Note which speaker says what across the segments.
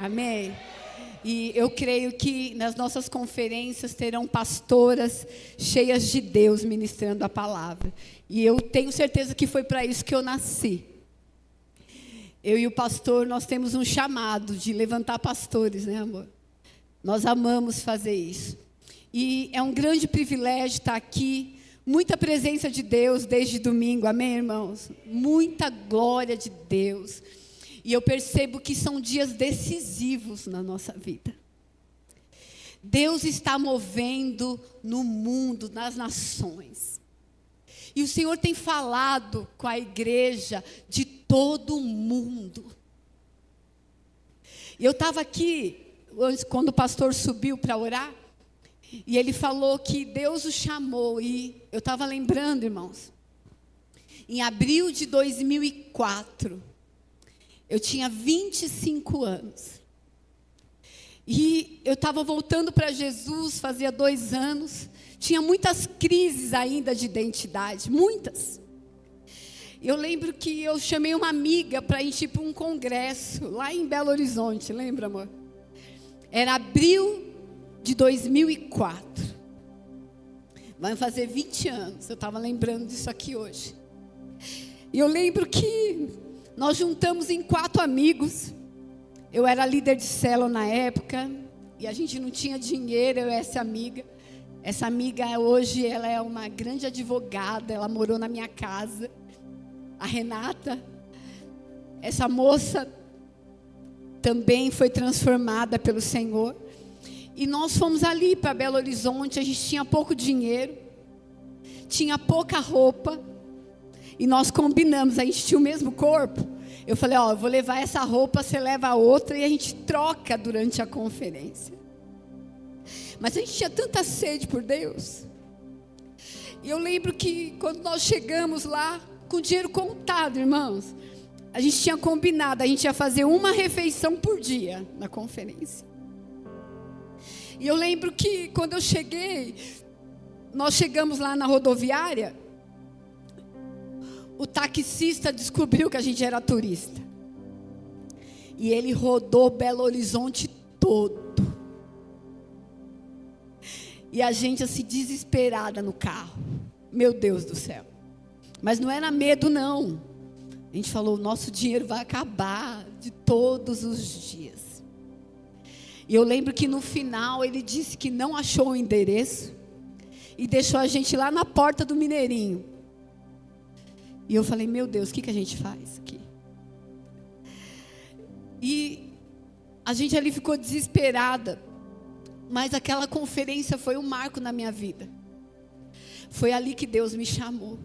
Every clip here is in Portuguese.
Speaker 1: Amém? E eu creio que nas nossas conferências terão pastoras cheias de Deus ministrando a palavra. E eu tenho certeza que foi para isso que eu nasci. Eu e o pastor, nós temos um chamado de levantar pastores, né, amor? Nós amamos fazer isso. E é um grande privilégio estar aqui. Muita presença de Deus desde domingo, amém, irmãos? Muita glória de Deus. E eu percebo que são dias decisivos na nossa vida. Deus está movendo no mundo, nas nações. E o Senhor tem falado com a igreja de todo o mundo. E eu estava aqui, quando o pastor subiu para orar, e ele falou que Deus o chamou. E eu estava lembrando, irmãos, em abril de 2004, eu tinha 25 anos. E eu estava voltando para Jesus, fazia 2 anos. Tinha muitas crises ainda de identidade, muitas. Eu lembro que eu chamei uma amiga para ir para um congresso, lá em Belo Horizonte, lembra, amor? Era abril de 2004. Vai fazer 20 anos, eu estava lembrando disso aqui hoje. E eu lembro que nós juntamos em 4 amigos. Eu era líder de célula na época. E a gente não tinha dinheiro, eu e essa amiga. Essa amiga hoje, ela é uma grande advogada. Ela morou na minha casa. A Renata. Essa moça também foi transformada pelo Senhor. E nós fomos ali para Belo Horizonte. A gente tinha pouco dinheiro. Tinha pouca roupa. E nós combinamos, a gente tinha o mesmo corpo. Eu falei, eu vou levar essa roupa, você leva a outra e a gente troca durante a conferência. Mas a gente tinha tanta sede por Deus. E eu lembro que quando nós chegamos lá, com dinheiro contado, irmãos, a gente tinha combinado, a gente ia fazer uma refeição por dia na conferência. E eu lembro que quando eu cheguei, nós chegamos lá na rodoviária. O taxista descobriu que a gente era turista. E ele rodou Belo Horizonte todo. E a gente assim, desesperada no carro. Meu Deus do céu. Mas não era medo, não. A gente falou, o nosso dinheiro vai acabar de todos os dias. E eu lembro que no final ele disse que não achou o endereço. E deixou a gente lá na porta do Mineirinho. E eu falei, meu Deus, o que a gente faz aqui? E a gente ali ficou desesperada. Mas aquela conferência foi um marco na minha vida. Foi ali que Deus me chamou.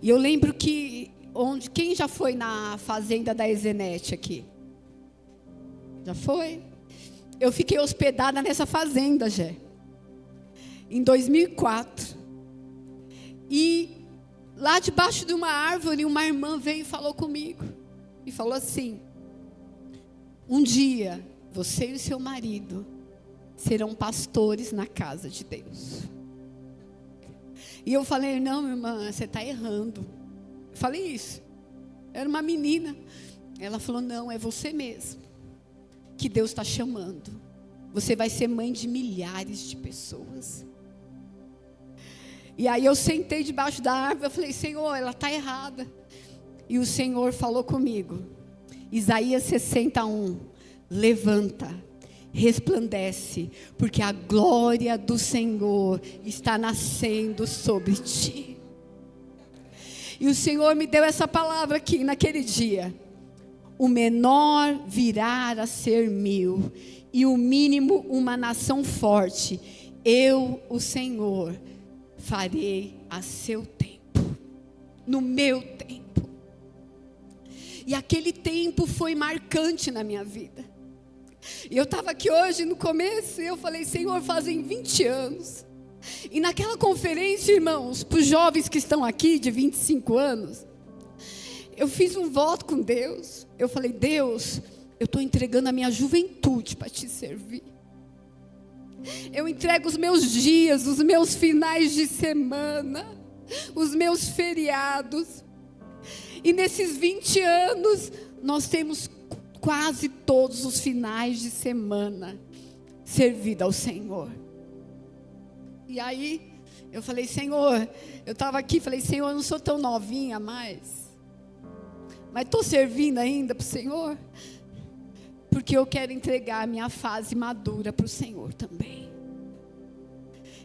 Speaker 1: E eu lembro que, quem já foi na fazenda da Ezenete aqui? Já foi? Eu fiquei hospedada nessa fazenda, Gé. Em 2004. E lá debaixo de uma árvore, uma irmã veio e falou comigo. E falou assim, um dia, você e o seu marido serão pastores na casa de Deus. E eu falei, não, irmã, você está errando. Eu falei isso. Era uma menina. Ela falou, não, é você mesmo que Deus está chamando. Você vai ser mãe de milhares de pessoas. E aí eu sentei debaixo da árvore, eu falei, Senhor, ela está errada. E o Senhor falou comigo, Isaías 61, levanta, resplandece, porque a glória do Senhor está nascendo sobre ti. E o Senhor me deu essa palavra aqui, naquele dia. O menor virá a ser 1000, e o mínimo uma nação forte. Eu, o Senhor, farei a seu tempo, no meu tempo. E aquele tempo foi marcante na minha vida. E eu estava aqui hoje no começo e eu falei, Senhor, fazem 20 anos. E naquela conferência, irmãos, para os jovens que estão aqui de 25 anos, eu fiz um voto com Deus. Eu falei, Deus, eu estou entregando a minha juventude para te servir. Eu entrego os meus dias, os meus finais de semana, os meus feriados. E nesses 20 anos, nós temos quase todos os finais de semana servido ao Senhor. E aí eu falei, Senhor, eu estava aqui, falei, Senhor, eu não sou tão novinha mais, mas estou servindo ainda para o Senhor, porque eu quero entregar a minha fase madura para o Senhor também.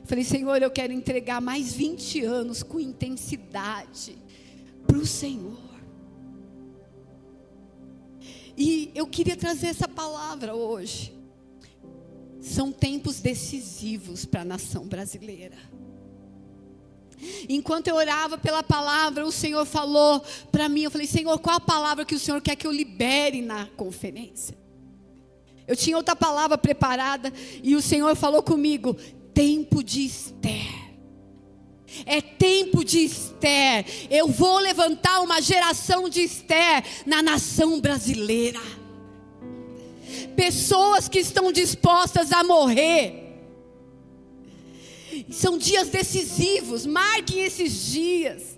Speaker 1: Falei, Senhor, eu quero entregar mais 20 anos com intensidade para o Senhor. E eu queria trazer essa palavra hoje. São tempos decisivos para a nação brasileira. Enquanto eu orava pela palavra, o Senhor falou para mim, eu falei, Senhor, qual a palavra que o Senhor quer que eu libere na conferência? Eu tinha outra palavra preparada e o Senhor falou comigo, tempo de Esther. É tempo de Esther. Eu vou levantar uma geração de Esther na nação brasileira. Pessoas que estão dispostas a morrer. São dias decisivos, marquem esses dias.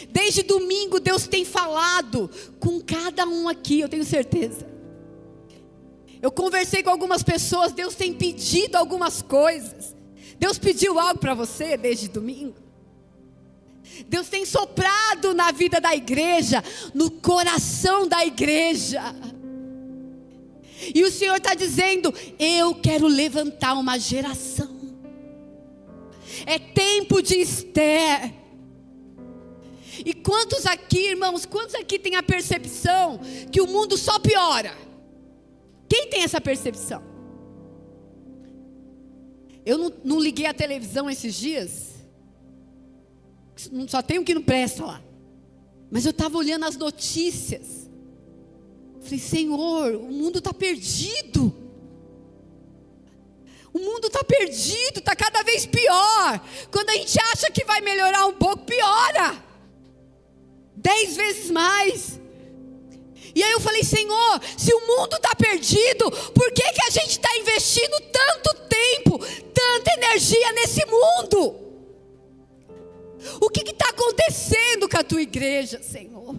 Speaker 1: Desde domingo Deus tem falado com cada um aqui, eu tenho certeza. Eu conversei com algumas pessoas, Deus tem pedido algumas coisas. Deus pediu algo para você desde domingo? Deus tem soprado na vida da igreja, no coração da igreja. E o Senhor está dizendo, eu quero levantar uma geração. É tempo de Esther. E quantos aqui, irmãos, quantos aqui têm a percepção que o mundo só piora? Quem tem essa percepção? Eu não liguei a televisão esses dias. Só tem o que não presta lá. Mas eu estava olhando as notícias. Falei, Senhor, o mundo está perdido. O mundo está perdido, está cada vez pior. Quando a gente acha que vai melhorar um pouco, piora 10 vezes mais. E aí eu falei, Senhor, se o mundo está perdido, por que a gente está investindo tanto tempo, tanta energia nesse mundo? O que está acontecendo com a tua igreja, Senhor?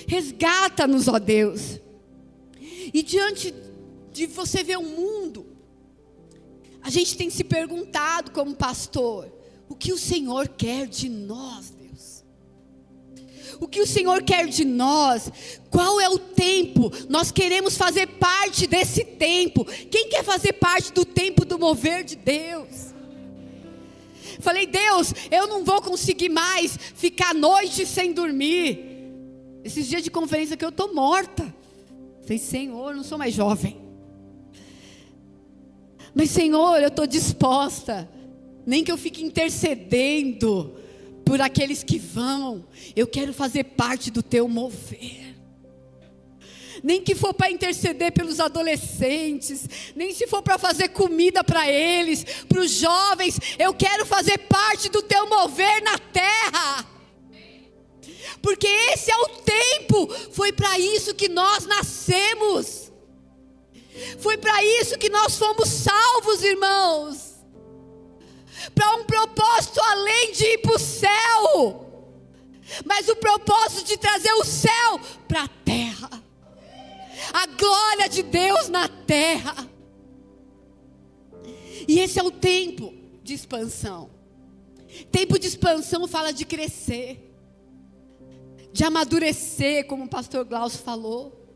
Speaker 1: Resgata-nos, ó Deus. E diante de você ver o mundo, a gente tem se perguntado como pastor, o que o Senhor quer de nós, Deus? O que o Senhor quer de nós? Qual é o tempo? Nós queremos fazer parte desse tempo. Quem quer fazer parte do tempo do mover de Deus? Falei, Deus, eu não vou conseguir mais ficar a noite sem dormir. Esses dias de conferência que eu estou morta. Falei, Senhor, eu não sou mais jovem. Mas Senhor, eu estou disposta. Nem que eu fique intercedendo por aqueles que vão. Eu quero fazer parte do teu mover. Nem que for para interceder pelos adolescentes, nem se for para fazer comida para eles, para os jovens, eu quero fazer parte do teu mover na terra, porque esse é o tempo, foi para isso que nós nascemos, foi para isso que nós fomos salvos, irmãos, para um propósito além de ir para o céu, mas o propósito de trazer o céu para a terra. A glória de Deus na terra. E esse é o tempo de expansão. Tempo de expansão fala de crescer, de amadurecer, como o pastor Glaucio falou.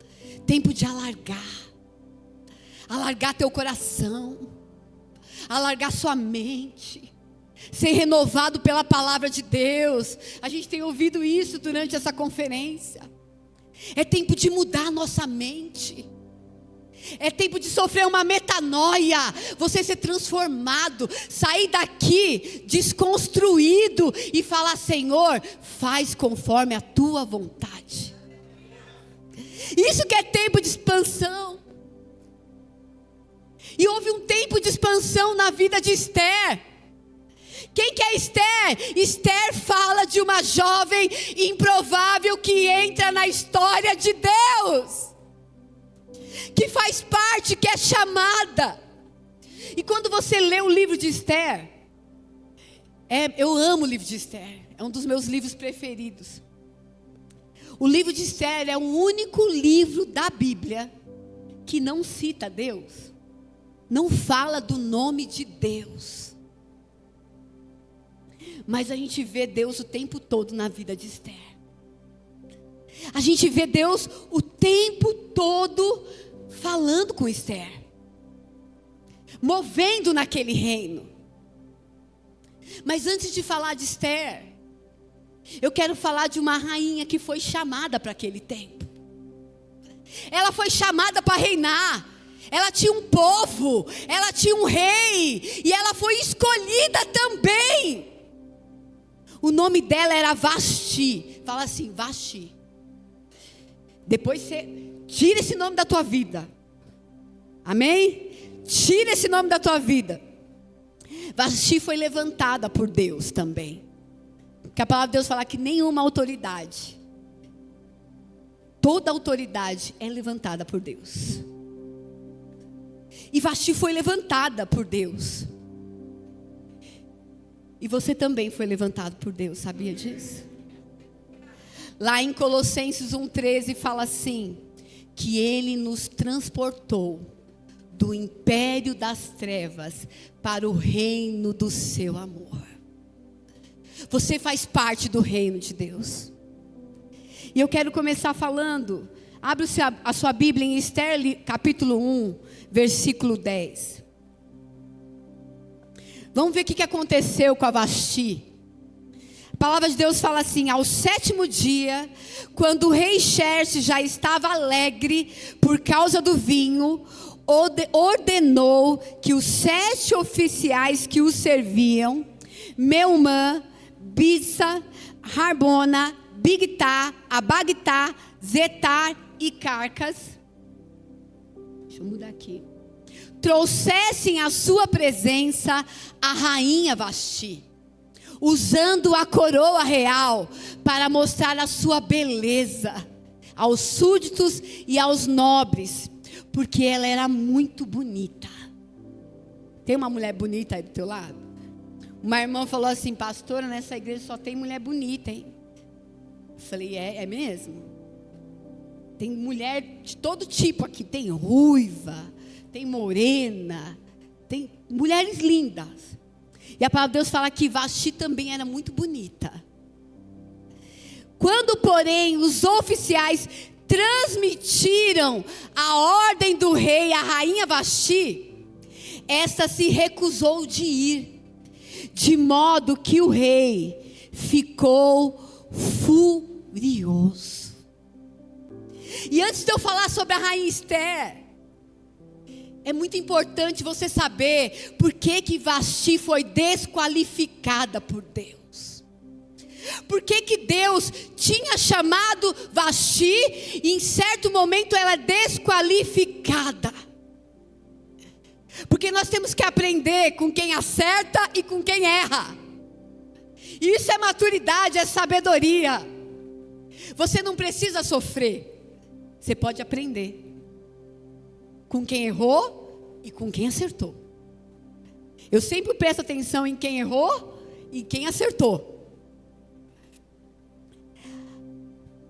Speaker 1: Tempo de alargar. Alargar teu coração. Alargar sua mente. Ser renovado pela palavra de Deus. A gente tem ouvido isso durante essa conferência. É tempo de mudar a nossa mente. É tempo de sofrer uma metanoia. Você ser transformado. Sair daqui desconstruído e falar, Senhor, faz conforme a tua vontade. Isso que é tempo de expansão. E houve um tempo de expansão na vida de Esther. Quem que é Esther? Esther fala de uma jovem improvável que entra na história de Deus, que faz parte, que é chamada. E quando você lê o livro de Esther, eu amo o livro de Esther, é um dos meus livros preferidos. O livro de Esther é o único livro da Bíblia que não cita Deus, não fala do nome de Deus. Mas a gente vê Deus o tempo todo na vida de Esther. A gente vê Deus o tempo todo falando com Esther, movendo naquele reino. Mas antes de falar de Esther, eu quero falar de uma rainha que foi chamada para aquele tempo. Ela foi chamada para reinar. Ela tinha um povo, ela tinha um rei, e ela foi escolhida também. O nome dela era Vasti. Fala assim, Vasti. Depois você tira esse nome da tua vida. Amém? Tira esse nome da tua vida. Vasti foi levantada por Deus também. Porque a palavra de Deus fala que nenhuma autoridade, toda autoridade é levantada por Deus. E Vasti foi levantada por Deus. E você também foi levantado por Deus, sabia disso? Lá em Colossenses 1,13 fala assim, que Ele nos transportou do império das trevas para o reino do seu amor. Você faz parte do reino de Deus. E eu quero começar falando, abre a sua Bíblia em Esther capítulo 1, versículo 10. Vamos ver o que aconteceu com a Vasti. A palavra de Deus fala assim, ao 7º dia, quando o rei Xerxes já estava alegre por causa do vinho, ordenou que os 7 oficiais que o serviam, Meumã, Bisa, Harbona, Bigtá, Abagtá, Zetar e Carcas, deixa eu mudar aqui, trouxessem à sua presença a rainha Vasti, usando a coroa real para mostrar a sua beleza aos súditos e aos nobres, porque ela era muito bonita. Tem uma mulher bonita aí do teu lado? Uma irmã falou assim, pastora, nessa igreja só tem mulher bonita, hein? Eu falei, é mesmo? Tem mulher de todo tipo aqui, tem ruiva, tem morena, tem mulheres lindas. E a palavra de Deus fala que Vasti também era muito bonita. Quando, porém, os oficiais transmitiram a ordem do rei à rainha Vasti, esta se recusou de ir, de modo que o rei ficou furioso. E antes de eu falar sobre a rainha Esther, é muito importante você saber por que Vasti foi desqualificada por Deus. Por que Deus tinha chamado Vasti e em certo momento ela é desqualificada? Porque nós temos que aprender com quem acerta e com quem erra. Isso é maturidade, é sabedoria. Você não precisa sofrer. Você pode aprender com quem errou e com quem acertou. Eu sempre presto atenção em quem errou e quem acertou.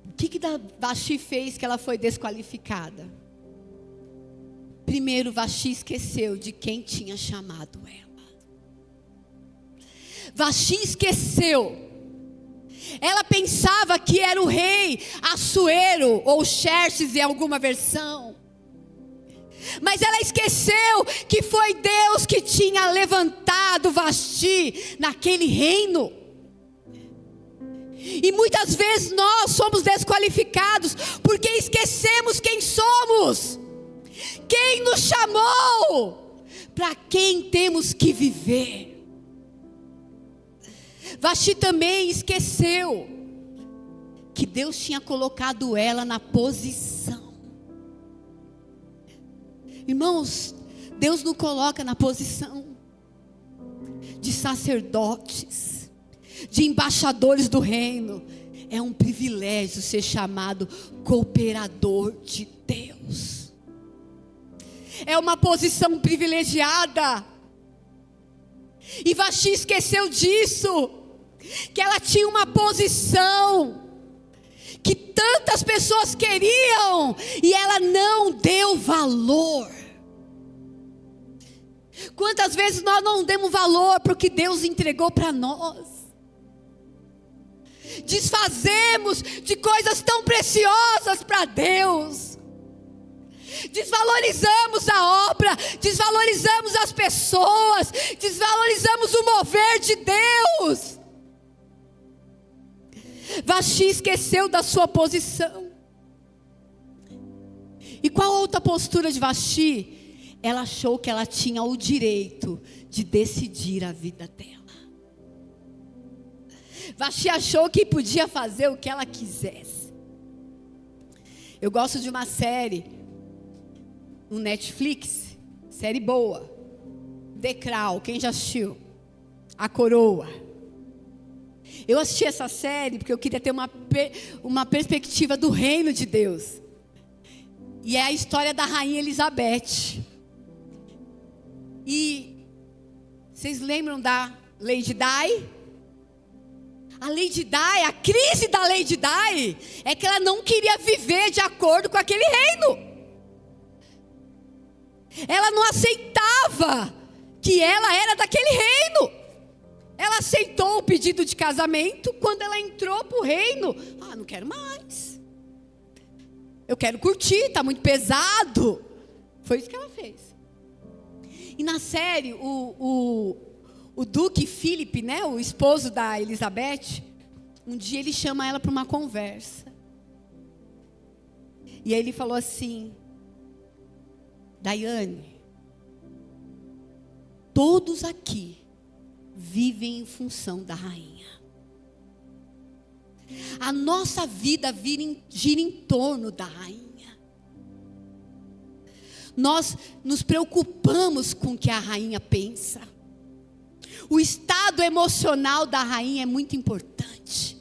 Speaker 1: O que Vasti fez que ela foi desqualificada? Primeiro, Vasti esqueceu de quem tinha chamado ela. Vasti esqueceu. Ela pensava que era o rei Assuero ou Xerxes em alguma versão. Mas ela esqueceu que foi Deus que tinha levantado Vasti naquele reino. E muitas vezes nós somos desqualificados porque esquecemos quem somos, quem nos chamou, para quem temos que viver. Vasti também esqueceu que Deus tinha colocado ela na posição. Irmãos, Deus nos coloca na posição de sacerdotes, de embaixadores do reino. É um privilégio ser chamado cooperador de Deus. É uma posição privilegiada. E Vasti esqueceu disso, que ela tinha uma posição que tantas pessoas queriam e ela não deu valor. Quantas vezes nós não demos valor para o que Deus entregou para nós? Desfazemos de coisas tão preciosas para Deus. Desvalorizamos a obra, desvalorizamos as pessoas, desvalorizamos o mover de Deus. Vaxi esqueceu da sua posição. E qual a outra postura de Vaxi? Ela achou que ela tinha o direito de decidir a vida dela. Vaxi achou que podia fazer o que ela quisesse. Eu gosto de uma série, no Netflix, série boa, The Crown, quem já assistiu? A Coroa. Eu assisti essa série porque eu queria ter uma perspectiva do reino de Deus. E é a história da rainha Elizabeth. E vocês lembram da Lady Di? A Lady Di, a crise da Lady Di é que ela não queria viver de acordo com aquele reino. Ela não aceitava que ela era daquele reino. Ela aceitou o pedido de casamento. Quando ela entrou para o reino, não quero mais. Eu quero curtir, está muito pesado. Foi isso que ela fez. E na série, o Duque Philip, né, o esposo da Elizabeth, um dia ele chama ela para uma conversa. E aí ele falou assim: Diane, todos aqui vivem em função da rainha. A nossa vida gira em torno da rainha. Nós nos preocupamos com o que a rainha pensa. O estado emocional da rainha é muito importante.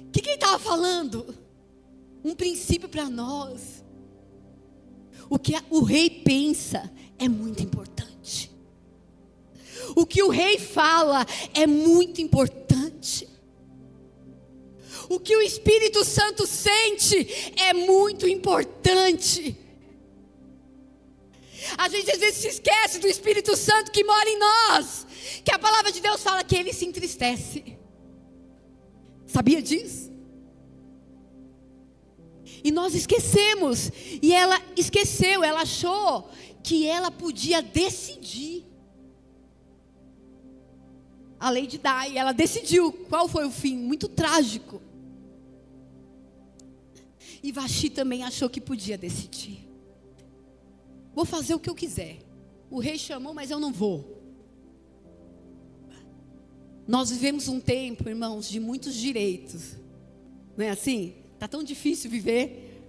Speaker 1: O que ele estava falando? Um princípio para nós. O que o rei pensa é muito importante. O que o rei fala é muito importante. O que o Espírito Santo sente é muito importante. A gente às vezes se esquece do Espírito Santo que mora em nós, que a palavra de Deus fala que ele se entristece. Sabia disso? E nós esquecemos. E ela esqueceu, ela achou que ela podia decidir. A Lady Di, ela decidiu. Qual foi o fim? Muito trágico. E Vaxi também achou que podia decidir. Vou fazer o que eu quiser. O rei chamou, mas eu não vou. Nós vivemos um tempo, irmãos, de muitos direitos. Não é assim? Está tão difícil viver.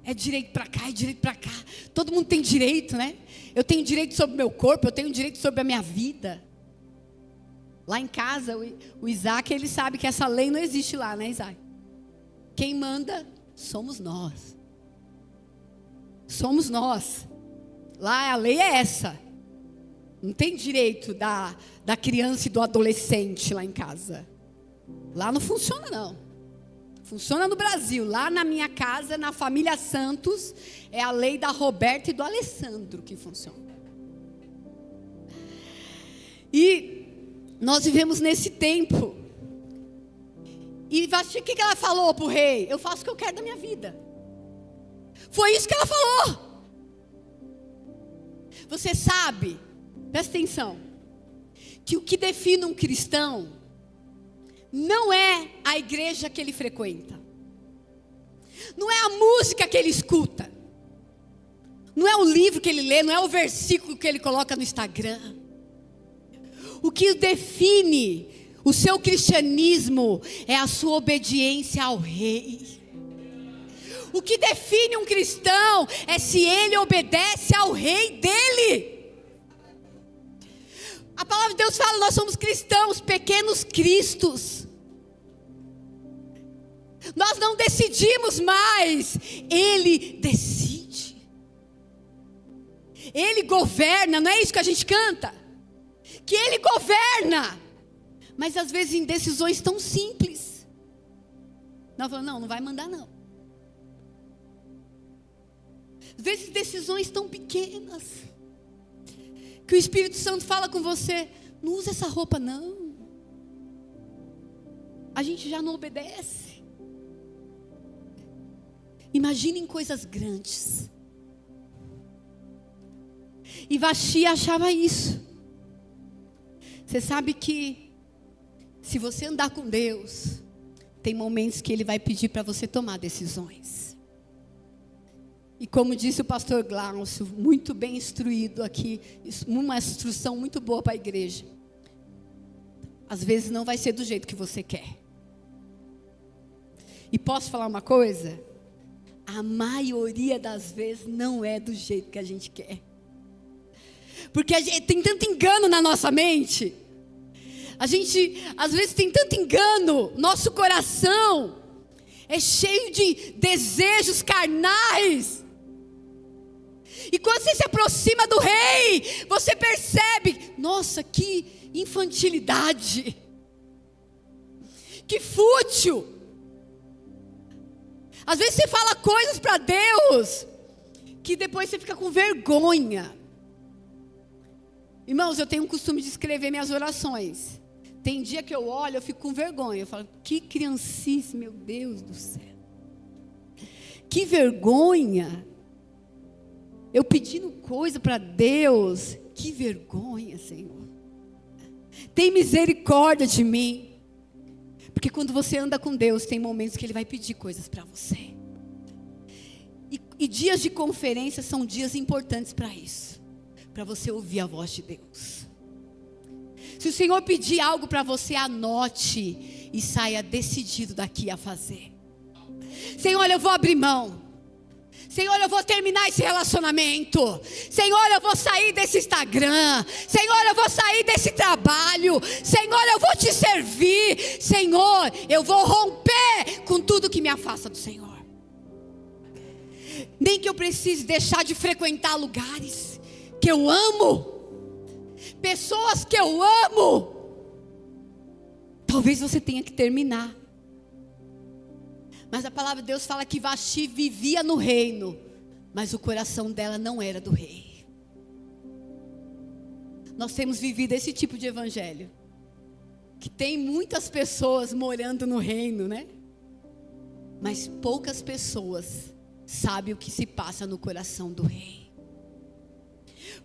Speaker 1: É direito para cá, é direito para cá. Todo mundo tem direito, né? Eu tenho direito sobre o meu corpo, eu tenho direito sobre a minha vida. Lá em casa, o Isaac, ele sabe que essa lei não existe lá, né, Isaac? Quem manda somos nós. Somos nós. Lá a lei é essa. Não tem direito da criança e do adolescente lá em casa. Lá não funciona, não. Funciona no Brasil. Lá na minha casa, na família Santos, é a lei da Roberta e do Alessandro que funciona. E nós vivemos nesse tempo. E Vaxi, o que ela falou para o rei? Eu faço o que eu quero da minha vida. Foi isso que ela falou. Você sabe, presta atenção, que o que define um cristão não é a igreja que ele frequenta, não é a música que ele escuta, não é o livro que ele lê, não é o versículo que ele coloca no Instagram. O que define o seu cristianismo é a sua obediência ao rei. O que define um cristão é se ele obedece ao rei dele. A palavra de Deus fala, nós somos cristãos, pequenos cristos. Nós não decidimos mais, ele decide. Ele governa, não é isso que a gente canta? Que ele governa. Mas às vezes em decisões tão simples. Não, falou, não vai mandar não. Às vezes decisões tão pequenas, que o Espírito Santo fala com você, não usa essa roupa não. A gente já não obedece. Imaginem coisas grandes. E Vaxi achava isso. Você sabe que se você andar com Deus, tem momentos que Ele vai pedir para você tomar decisões. E como disse o pastor Glaucio, muito bem instruído aqui, uma instrução muito boa para a igreja. Às vezes não vai ser do jeito que você quer. E posso falar uma coisa? A maioria das vezes não é do jeito que a gente quer. Porque tem tanto engano na nossa mente. A gente, às vezes, tem tanto engano. Nosso coração é cheio de desejos carnais. E quando você se aproxima do rei, você percebe, nossa, que infantilidade. Que fútil. Às vezes você fala coisas para Deus que depois você fica com vergonha. Irmãos, eu tenho o costume de escrever minhas orações. Tem dia que eu olho, eu fico com vergonha. Eu falo, que criancice, meu Deus do céu. Que vergonha. Eu pedindo coisa para Deus. Que vergonha, Senhor. Tem misericórdia de mim. Porque quando você anda com Deus, tem momentos que Ele vai pedir coisas para você. E dias de conferência são dias importantes para isso. Para você ouvir a voz de Deus. Se o Senhor pedir algo para você, anote e saia decidido daqui a fazer. Senhor, eu vou abrir mão. Senhor, eu vou terminar esse relacionamento. Senhor, eu vou sair desse Instagram. Senhor, eu vou sair desse trabalho. Senhor, eu vou te servir. Senhor, eu vou romper com tudo que me afasta do Senhor. Nem que eu precise deixar de frequentar lugares que eu amo, pessoas que eu amo. Talvez você tenha que terminar. Mas a palavra de Deus fala que Vaxi vivia no reino, mas o coração dela não era do rei. Nós temos vivido esse tipo de evangelho, que tem muitas pessoas morando no reino, né? Mas poucas pessoas sabem o que se passa no coração do rei.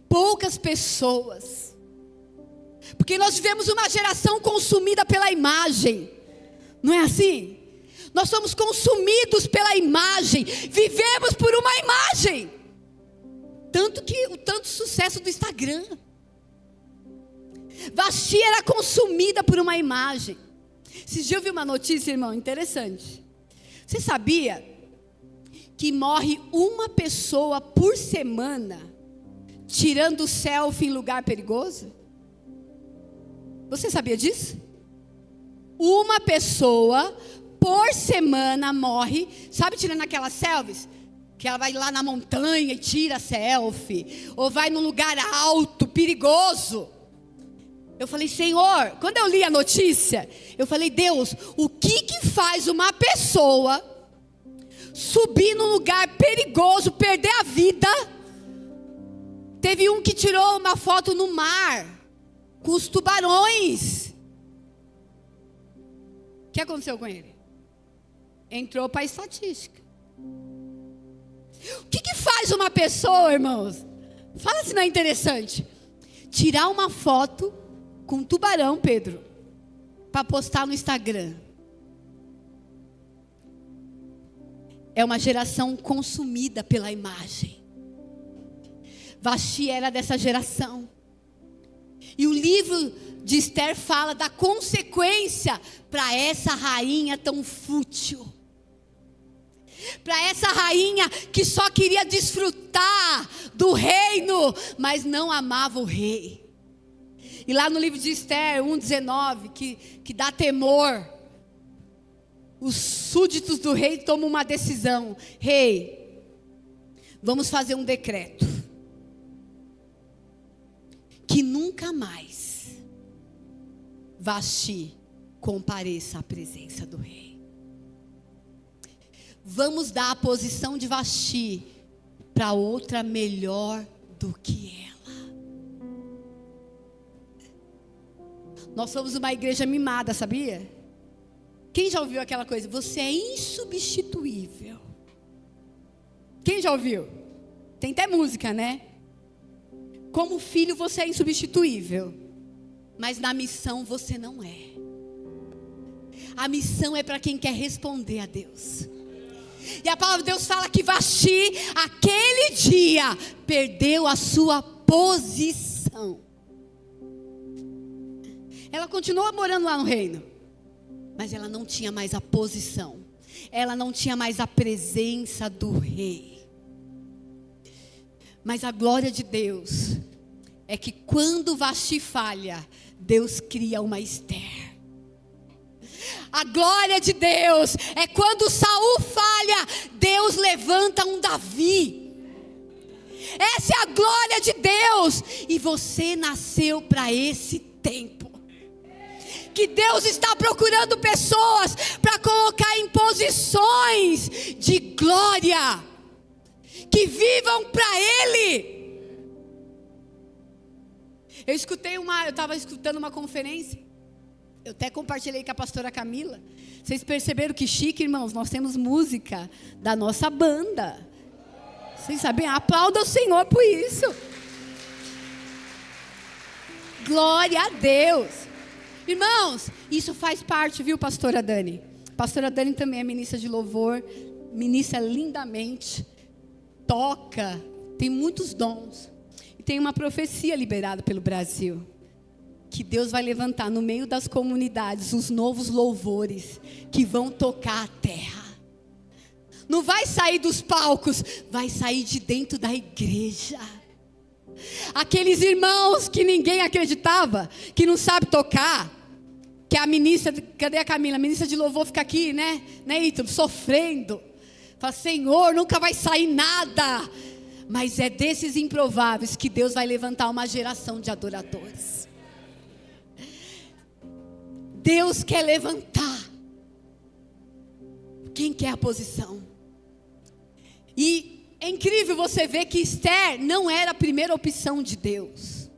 Speaker 1: Poucas pessoas. Porque nós vivemos uma geração consumida pela imagem. Não é assim? Nós somos consumidos pela imagem. Vivemos por uma imagem. Tanto sucesso do Instagram. Vaxi era consumida por uma imagem. Esses dias eu vi uma notícia, irmão, interessante. Você sabia que morre uma pessoa por semana tirando selfie em lugar perigoso? Você sabia disso? Uma pessoa por semana morre, sabe, tirando aquelas selfies? Que ela vai lá na montanha e tira selfie, ou vai num lugar alto, perigoso. Eu falei, Senhor, quando eu li a notícia, eu falei, Deus, o que faz uma pessoa subir num lugar perigoso, perder a vida? Teve um que tirou uma foto no mar, com os tubarões. O que aconteceu com ele? Entrou para a estatística. O que faz uma pessoa, irmãos? Fala se não é interessante. Tirar uma foto com um tubarão, Pedro, para postar no Instagram. É uma geração consumida pela imagem. Vaxi era dessa geração. E o livro de Esther fala da consequência para essa rainha tão fútil. Para essa rainha que só queria desfrutar do reino, mas não amava o rei. E lá no livro de Esther 1:19, que dá temor, os súditos do rei tomam uma decisão. Rei, vamos fazer um decreto. Que nunca mais Vaxi compareça à presença do rei. vamos dar a posição de Vasti para outra melhor do que ela. Nós somos uma igreja mimada, sabia? Quem já ouviu aquela coisa? Você é insubstituível. Quem já ouviu? Tem até música, né? Como filho você é insubstituível, mas na missão você não é. A missão é para quem quer responder a Deus. E a palavra de Deus fala que Vasti, aquele dia, perdeu a sua posição. Ela continuou morando lá no reino, mas ela não tinha mais a posição. Ela não tinha mais a presença do rei. Mas a glória de Deus é que quando Vasti falha, Deus cria uma Esther. A glória de Deus é quando Saul falha, Deus levanta um Davi. Essa é a glória de Deus. E você nasceu para esse tempo. Que Deus está procurando pessoas para colocar em posições de glória, que vivam para Ele. Eu estava escutando uma conferência. Eu até compartilhei com a pastora Camila. Vocês perceberam que chique, irmãos? Nós temos música da nossa banda. Vocês sabem? Aplauda o Senhor por isso. Glória a Deus. Irmãos, isso faz parte, viu, pastora Dani? Pastora Dani também é ministra de louvor. Ministra lindamente. Toca. Tem muitos dons. E tem uma profecia liberada pelo Brasil. Que Deus vai levantar no meio das comunidades os novos louvores que vão tocar a terra. Não vai sair dos palcos, vai sair de dentro da igreja. Aqueles irmãos que ninguém acreditava, que não sabe tocar, que a ministra, cadê a Camila? A ministra de louvor fica aqui, né Ítalo, sofrendo. Fala, Senhor, nunca vai sair nada. Mas é desses improváveis que Deus vai levantar uma geração de adoradores. Deus quer levantar quem quer a posição. E é incrível você ver que Esther não era a primeira opção de Deus.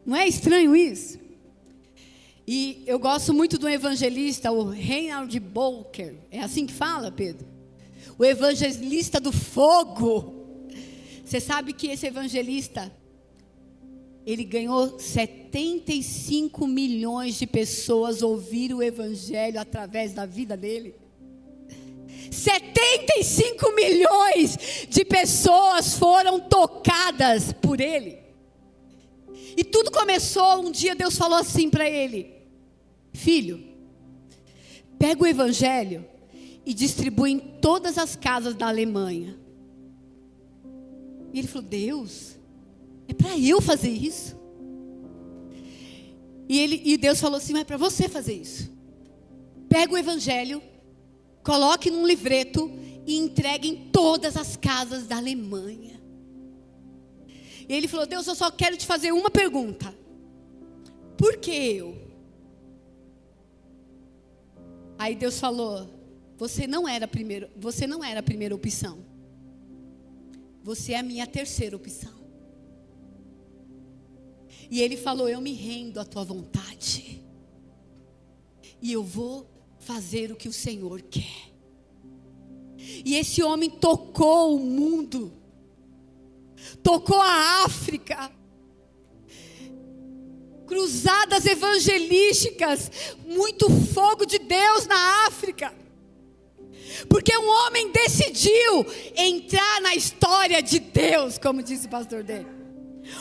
Speaker 1: Não é estranho isso? E eu gosto muito do evangelista, o Reinhard Bonnke. É assim que fala, Pedro? O evangelista do fogo. Você sabe que esse evangelista, ele ganhou 75 milhões de pessoas ouviram o evangelho através da vida dele. 75 milhões de pessoas foram tocadas por ele. E tudo começou, um dia Deus falou assim para ele: filho, pega o evangelho e distribui em todas as casas da Alemanha. E ele falou: Deus, é para eu fazer isso? E Deus falou assim: mas é para você fazer isso. Pega o evangelho, coloque num livreto e entregue em todas as casas da Alemanha. E ele falou: Deus, eu só quero te fazer uma pergunta. Por que eu? Aí Deus falou: você não era a primeira opção. Você é a minha terceira opção. E ele falou: eu me rendo à tua vontade. E eu vou fazer o que o Senhor quer. E esse homem tocou o mundo. Tocou a África. Cruzadas evangelísticas. Muito fogo de Deus na África. Porque um homem decidiu entrar na história de Deus, como disse o pastor dele.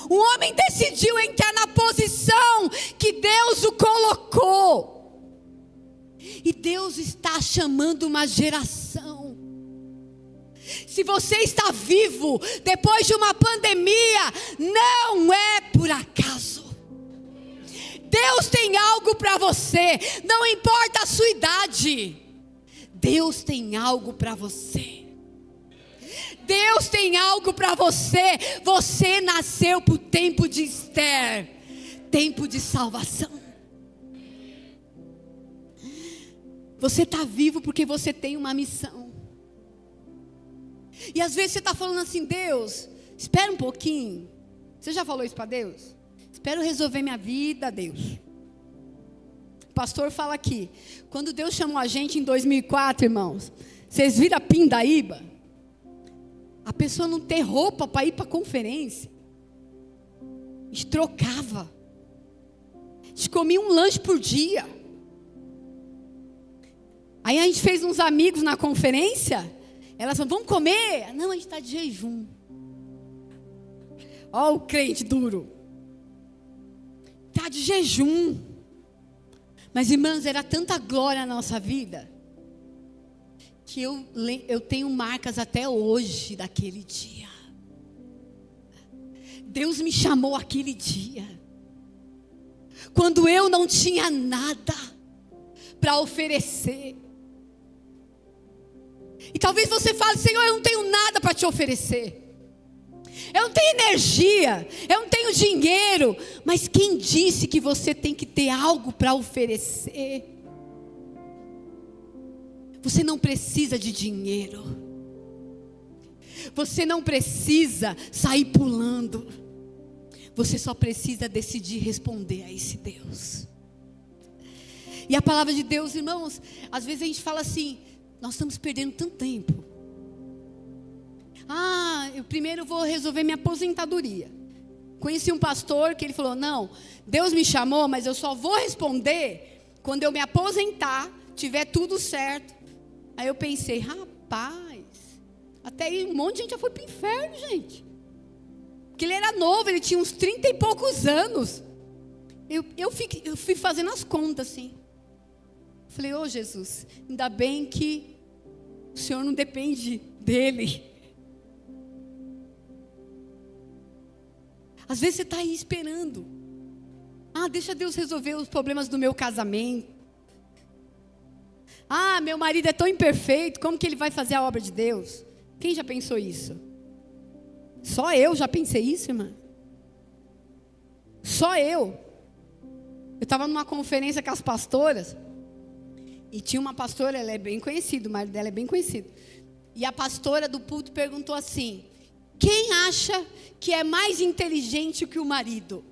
Speaker 1: Um homem decidiu entrar na posição que Deus o colocou. E Deus está chamando uma geração. Se você está vivo depois de uma pandemia, não é por acaso. Deus tem algo para você, não importa a sua idade. Deus tem algo para você. Deus tem algo para você. Você nasceu para o tempo de Esther, tempo de salvação. Você está vivo porque você tem uma missão. E às vezes você está falando assim: Deus, espera um pouquinho. Você já falou isso para Deus? Espero resolver minha vida, Deus. O pastor fala aqui, quando Deus chamou a gente em 2004, irmãos, vocês viram a pindaíba? A pessoa não ter roupa para ir para a conferência. A gente trocava. A gente comia um lanche por dia. Aí a gente fez uns amigos na conferência. Elas falaram: vamos comer? Não, a gente está de jejum. Ó o crente duro. Está de jejum. Mas, irmãos, era tanta glória na nossa vida, que eu tenho marcas até hoje daquele dia. Deus me chamou aquele dia, quando eu não tinha nada para oferecer. E talvez você fale: Senhor, eu não tenho nada para te oferecer. Eu não tenho energia, eu não tenho dinheiro. Mas quem disse que você tem que ter algo para oferecer? Você não precisa de dinheiro. Você não precisa sair pulando. Você só precisa decidir responder a esse Deus. E a palavra de Deus, irmãos, às vezes a gente fala assim: nós estamos perdendo tanto tempo. Eu primeiro vou resolver minha aposentadoria. Conheci um pastor que ele falou: não, Deus me chamou, mas eu só vou responder quando eu me aposentar, tiver tudo certo. Aí eu pensei: rapaz, até aí um monte de gente já foi para o inferno, gente. Porque ele era novo, ele tinha uns 30 e poucos anos. Eu fui fazendo as contas assim. Falei: ô Jesus, ainda bem que o Senhor não depende dele. Às vezes você está aí esperando. Deixa Deus resolver os problemas do meu casamento. Meu marido é tão imperfeito, como que ele vai fazer a obra de Deus? Quem já pensou isso? Só eu já pensei isso, irmã? Só eu. Eu estava numa conferência com as pastoras. E tinha uma pastora, ela é bem conhecida, o marido dela é bem conhecido. E a pastora do púlpito perguntou assim: quem acha que é mais inteligente que o marido?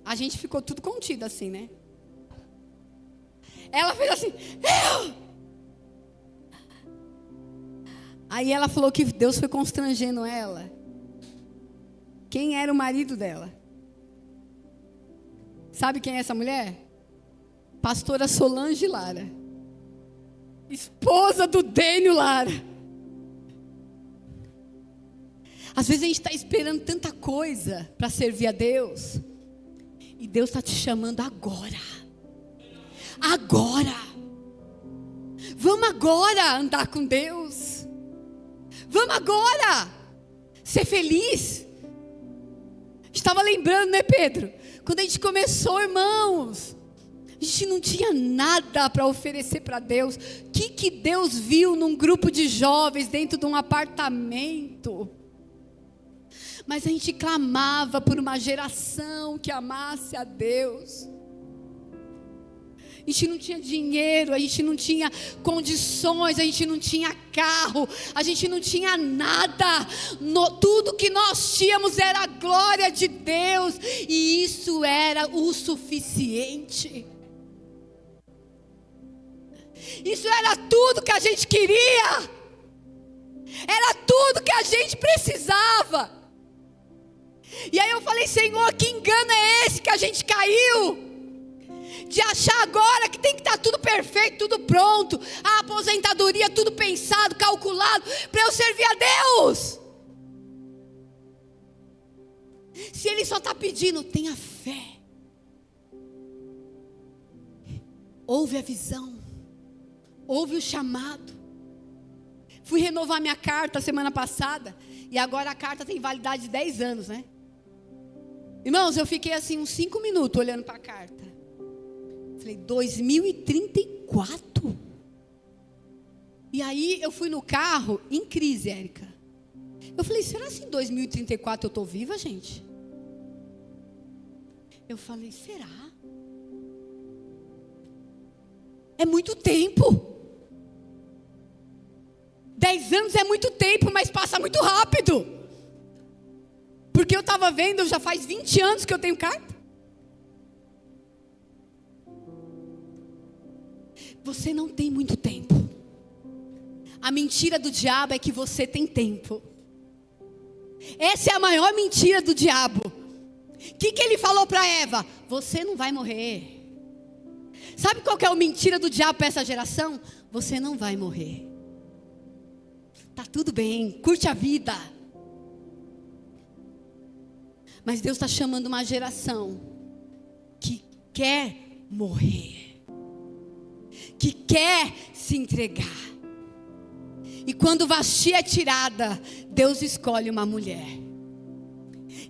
Speaker 1: A gente ficou tudo contido assim, né? Ela fez assim: eu! Aí ela falou que Deus foi constrangendo ela. Quem era o marido dela? Sabe quem é essa mulher? Pastora Solange Lara, esposa do Dênio Lara. Às vezes a gente está esperando tanta coisa para servir a Deus, e Deus está te chamando agora. Agora. Vamos agora andar com Deus. Vamos agora ser feliz. Estava lembrando, né, Pedro? Quando a gente começou, irmãos, a gente não tinha nada para oferecer para Deus. O que Deus viu num grupo de jovens dentro de um apartamento? Mas a gente clamava por uma geração que amasse a Deus. A gente não tinha dinheiro, a gente não tinha condições, a gente não tinha carro, a gente não tinha nada. Tudo que nós tínhamos era a glória de Deus, e isso era o suficiente. Isso era tudo que a gente queria. Era tudo que a gente precisava. E aí eu falei: Senhor, que engano é esse que a gente caiu? De achar agora que tem que estar tudo perfeito, tudo pronto, a aposentadoria tudo pensado, calculado, para eu servir a Deus. Se Ele só está pedindo, tenha fé. Ouve a visão, ouve o chamado. Fui renovar minha carta semana passada, e agora a carta tem validade de 10 anos, né? Irmãos, eu fiquei assim uns 5 minutos olhando para a carta. Falei: 2034? E aí eu fui no carro em crise, Érica. Eu falei: será que em 2034 eu estou viva, gente? Eu falei: será? É muito tempo. 10 anos é muito tempo, mas passa muito rápido. Porque eu estava vendo, já faz 20 anos que eu tenho carta. Você não tem muito tempo. A mentira do diabo é que você tem tempo. Essa é a maior mentira do diabo. O que ele falou para Eva? Você não vai morrer. Sabe qual que é a mentira do diabo para essa geração? Você não vai morrer. Tá tudo bem, curte a vida. Mas Deus está chamando uma geração que quer morrer, que quer se entregar. E quando Vasti é tirada, Deus escolhe uma mulher.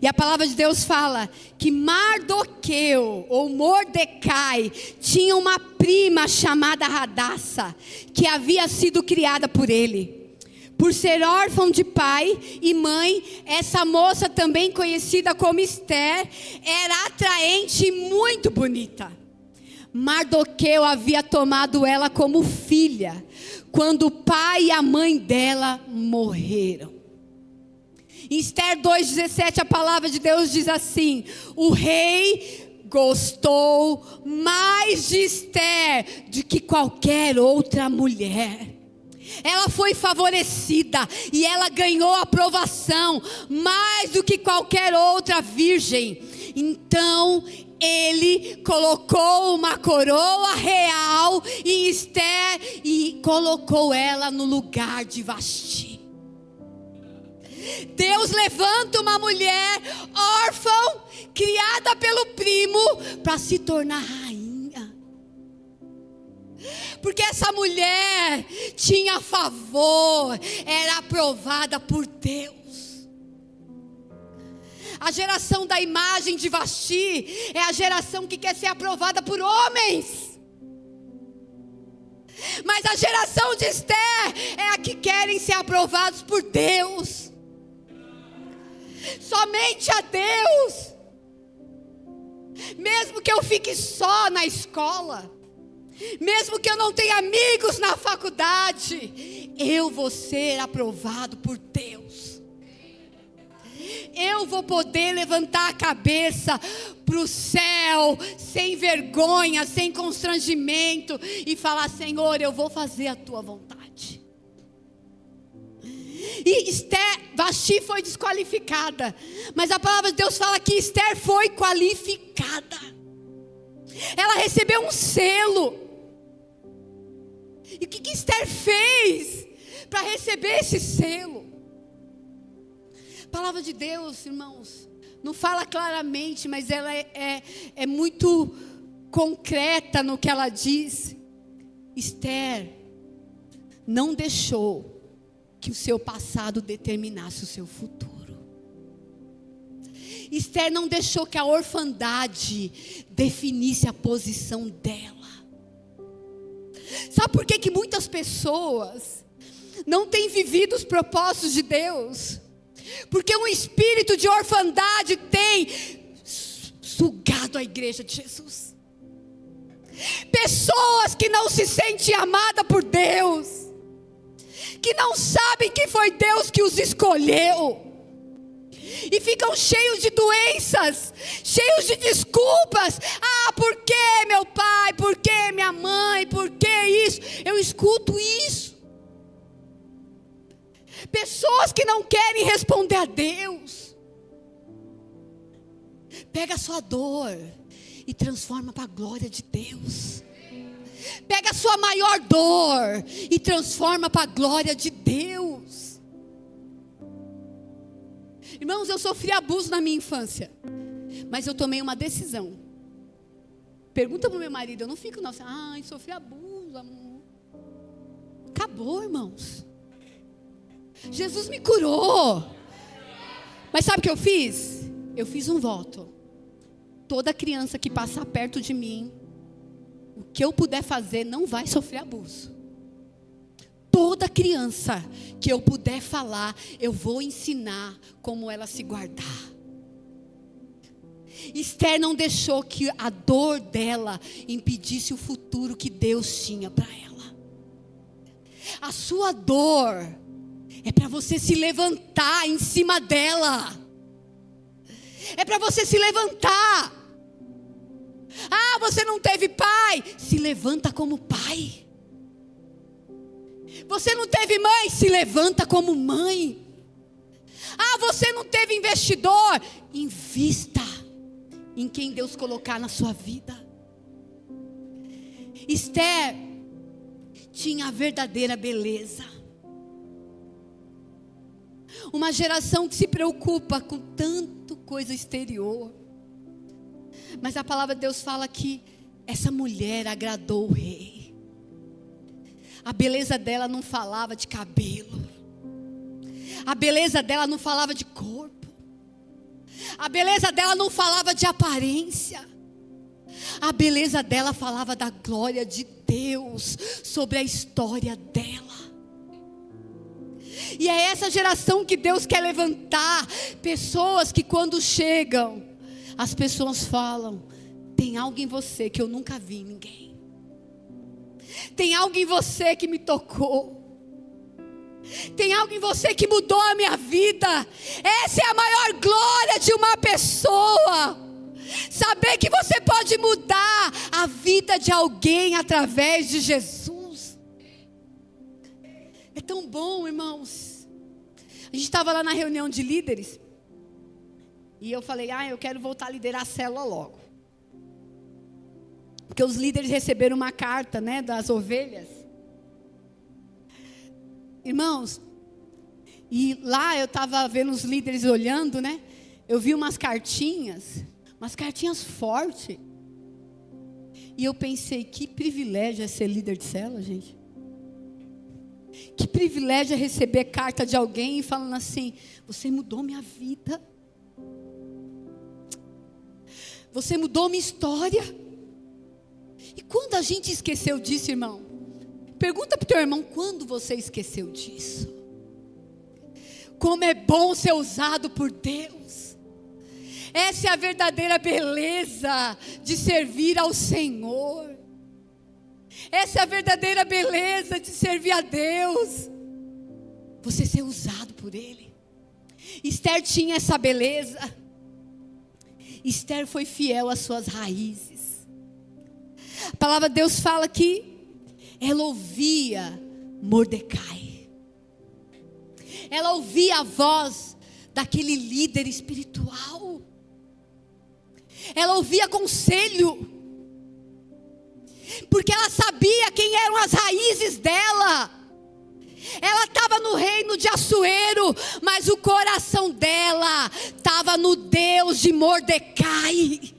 Speaker 1: E a palavra de Deus fala que Mardoqueu, ou Mordecai, tinha uma prima chamada Radassa, que havia sido criada por ele. Por ser órfão de pai e mãe, essa moça, também conhecida como Esther, era atraente e muito bonita. Mardoqueu havia tomado ela como filha, quando o pai e a mãe dela morreram. Em Esther 2,17, a palavra de Deus diz assim: o rei gostou mais de Esther do que qualquer outra mulher. Ela foi favorecida e ela ganhou aprovação mais do que qualquer outra virgem. Então ele colocou uma coroa real em Esther e colocou ela no lugar de Vasti. Deus levanta uma mulher órfã, criada pelo primo, para se tornar rainha. Porque essa mulher tinha favor, era aprovada por Deus. A geração da imagem de Vasti é a geração que quer ser aprovada por homens. Mas a geração de Esther é a que querem ser aprovados por Deus. Somente a Deus. Mesmo que eu fique só na escola, mesmo que eu não tenha amigos na faculdade, eu vou ser aprovado por Deus. Eu vou poder levantar a cabeça para o céu, sem vergonha, sem constrangimento, e falar: Senhor, eu vou fazer a tua vontade. E Vasti foi desqualificada, mas a palavra de Deus fala que Esther foi qualificada. Ela recebeu um selo. E o que Esther fez para receber esse selo? A palavra de Deus, irmãos, não fala claramente, mas ela é muito concreta no que ela diz. Esther não deixou que o seu passado determinasse o seu futuro. Esther não deixou que a orfandade definisse a posição dela. Sabe por que muitas pessoas não têm vivido os propósitos de Deus? Porque um espírito de orfandade tem sugado a igreja de Jesus. Pessoas que não se sentem amadas por Deus, que não sabem que foi Deus que os escolheu, e ficam cheios de doenças, cheios de desculpas. Ah, por que meu pai? Por que minha mãe? Por que isso? Eu escuto isso. Pessoas que não querem responder a Deus. Pega a sua dor e transforma para a glória de Deus. Pega a sua maior dor e transforma para a glória de Deus. Irmãos, eu sofri abuso na minha infância, mas eu tomei uma decisão. Pergunta para o meu marido, eu não fico não assim: ai, sofri abuso, amor. Acabou, irmãos. Jesus me curou. Mas sabe o que eu fiz? Eu fiz um voto. Toda criança que passar perto de mim, o que eu puder fazer não vai sofrer abuso. Toda criança que eu puder falar, eu vou ensinar como ela se guardar. Esther não deixou que a dor dela impedisse o futuro que Deus tinha para ela. A sua dor é para você se levantar em cima dela. É para você se levantar. Ah, você não teve pai? Se levanta como pai. Você não teve mãe? Se levanta como mãe. Ah, você não teve investidor? Invista em quem Deus colocar na sua vida. Esther tinha a verdadeira beleza. Uma geração que se preocupa com tanto coisa exterior. Mas a palavra de Deus fala que essa mulher agradou o rei. A beleza dela não falava de cabelo. A beleza dela não falava de corpo. A beleza dela não falava de aparência. A beleza dela falava da glória de Deus sobre a história dela. E é essa geração que Deus quer levantar. Pessoas que quando chegam, as pessoas falam: tem algo em você que eu nunca vi em ninguém. Tem algo em você que me tocou. Tem algo em você que mudou a minha vida. Essa é a maior glória de uma pessoa. Saber que você pode mudar a vida de alguém através de Jesus. É tão bom, irmãos. A gente estava lá na reunião de líderes. E eu falei: eu quero voltar a liderar a célula logo. Porque os líderes receberam uma carta, né, das ovelhas. Irmãos, e lá eu estava vendo os líderes olhando, né? Eu vi umas cartinhas fortes. E eu pensei: que privilégio é ser líder de célula, gente. Que privilégio é receber carta de alguém falando assim: você mudou minha vida. Você mudou minha história. E quando a gente esqueceu disso, irmão? Pergunta para o teu irmão: quando você esqueceu disso? Como é bom ser usado por Deus. Essa é a verdadeira beleza de servir ao Senhor. Essa é a verdadeira beleza de servir a Deus. Você ser usado por Ele. Esther tinha essa beleza. Esther foi fiel às suas raízes. A palavra de Deus fala que ela ouvia Mordecai. Ela ouvia a voz daquele líder espiritual. Ela ouvia conselho. Porque ela sabia quem eram as raízes dela. Ela estava no reino de Assuero, mas o coração dela estava no Deus de Mordecai.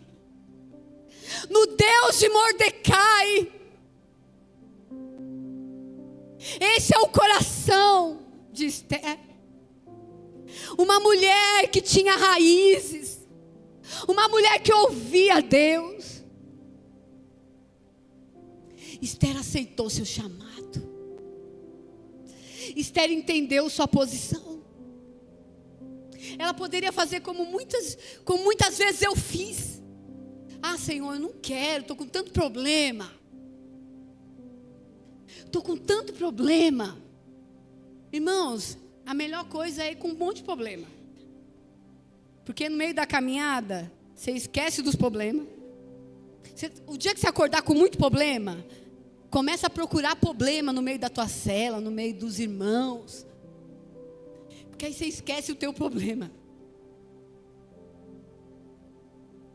Speaker 1: No Deus de Mordecai. Esse é o coração de Esther. Uma mulher que tinha raízes. Uma mulher que ouvia Deus. Esther aceitou seu chamado. Esther entendeu sua posição. Ela poderia fazer como muitas vezes eu fiz. Senhor, eu não quero, estou com tanto problema. Estou com tanto problema. Irmãos, a melhor coisa é ir com um monte de problema. Porque no meio da caminhada, você esquece dos problemas. O dia que você acordar com muito problema, começa a procurar problema no meio da tua cela, no meio dos irmãos. Porque aí você esquece o teu problema.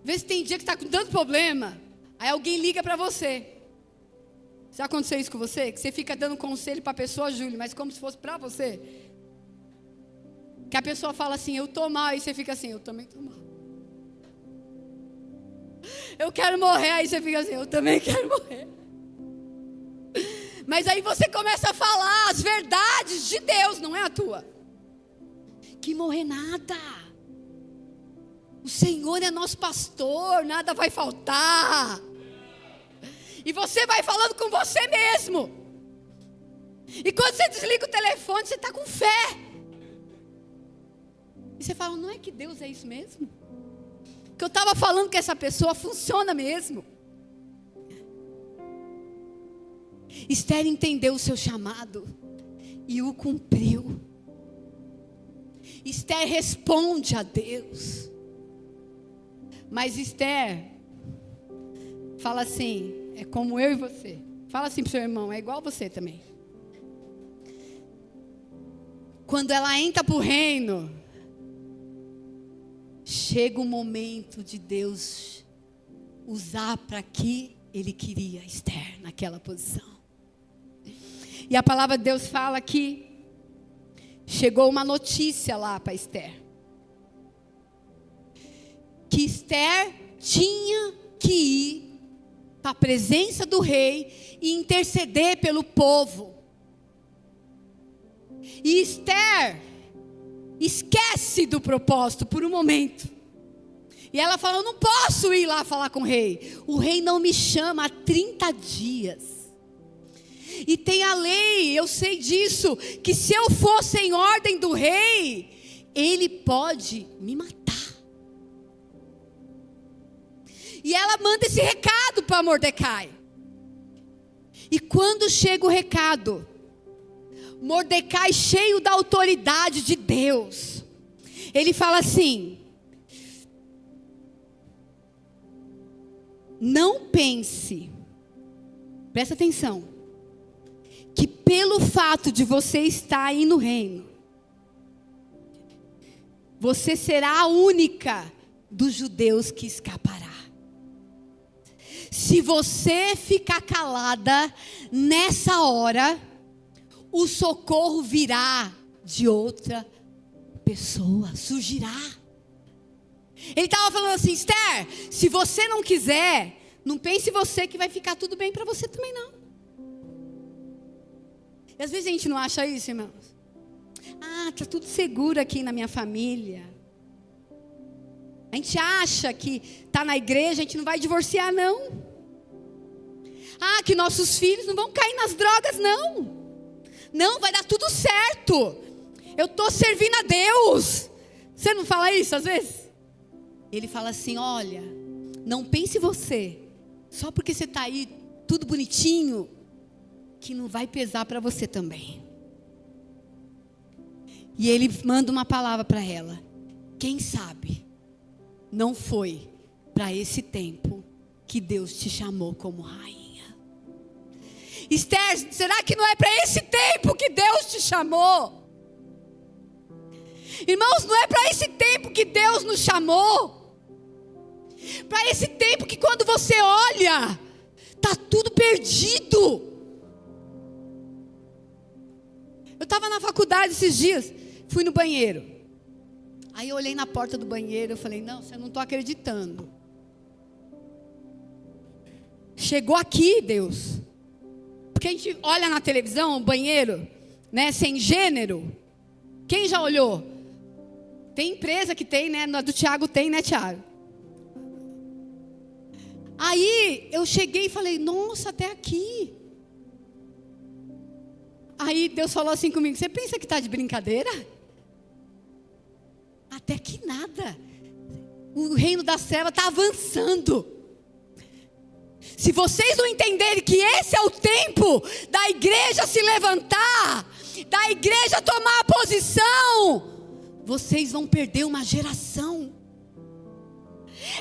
Speaker 1: Vê se tem dia que está com tanto problema, aí alguém liga para você. Já aconteceu isso com você? Que você fica dando conselho para a pessoa, Júlio, mas como se fosse para você. Que a pessoa fala assim: eu estou mal, e você fica assim: eu também estou mal. Eu quero morrer, aí você fica assim: eu também quero morrer. Mas aí você começa a falar as verdades de Deus, não é a tua. Que morrer nada. O Senhor é nosso pastor, nada vai faltar. E você vai falando com você mesmo. E quando você desliga o telefone, você está com fé. E você fala: não é que Deus é isso mesmo? Que eu estava falando que essa pessoa funciona mesmo. Esther entendeu o seu chamado. e o cumpriu. Esther responde a Deus. Mas Esther fala assim, é como eu e você. Fala assim para o seu irmão, é igual você também. Quando ela entra para o reino, chega o momento de Deus usar para que Ele queria Esther naquela posição. E a palavra de Deus fala que chegou uma notícia lá para Esther. Que Esther tinha que ir para a presença do rei e interceder pelo povo. E Esther esquece do propósito por um momento. E ela fala, eu não posso ir lá falar com o rei. O rei não me chama há 30 dias. E tem a lei, eu sei disso, que se eu for sem ordem do rei, ele pode me matar. E ela manda esse recado para Mordecai. E quando chega o recado, Mordecai, cheio da autoridade de Deus, ele fala assim: não pense, presta atenção, que pelo fato de você estar aí no reino, você será a única dos judeus que escapará. Se você ficar calada nessa hora, o socorro virá de outra pessoa, surgirá. Ele estava falando assim, Esther, se você não quiser, não pense você que vai ficar tudo bem para você também não. E às vezes a gente não acha isso, irmãos. Ah, está tudo seguro aqui na minha família. A gente acha que está na igreja, a gente não vai divorciar não. Ah, que nossos filhos não vão cair nas drogas não. Não, vai dar tudo certo. Eu estou servindo a Deus. Você não fala isso às vezes? Ele fala assim, olha, não pense você, só porque você está aí tudo bonitinho, que não vai pesar para você também. E ele manda uma palavra para ela. Quem sabe não foi para esse tempo que Deus te chamou como rainha. Esther, será que não é para esse tempo que Deus te chamou? Irmãos, não é para esse tempo que Deus nos chamou. Para esse tempo que quando você olha, está tudo perdido. Eu estava na faculdade esses dias, fui no banheiro. Aí eu olhei na porta do banheiro, eu falei, não, eu não estou acreditando. Chegou aqui, Deus. Porque a gente olha na televisão, o banheiro, né, sem gênero. Quem já olhou? Tem empresa que tem, né? Do Tiago tem, né, Tiago? Aí eu cheguei e falei, nossa, até aqui. Aí Deus falou assim comigo, você pensa que está de brincadeira? Até que nada. O reino das trevas está avançando. Se vocês não entenderem que esse é o tempo da igreja se levantar, da igreja tomar a posição, vocês vão perder uma geração.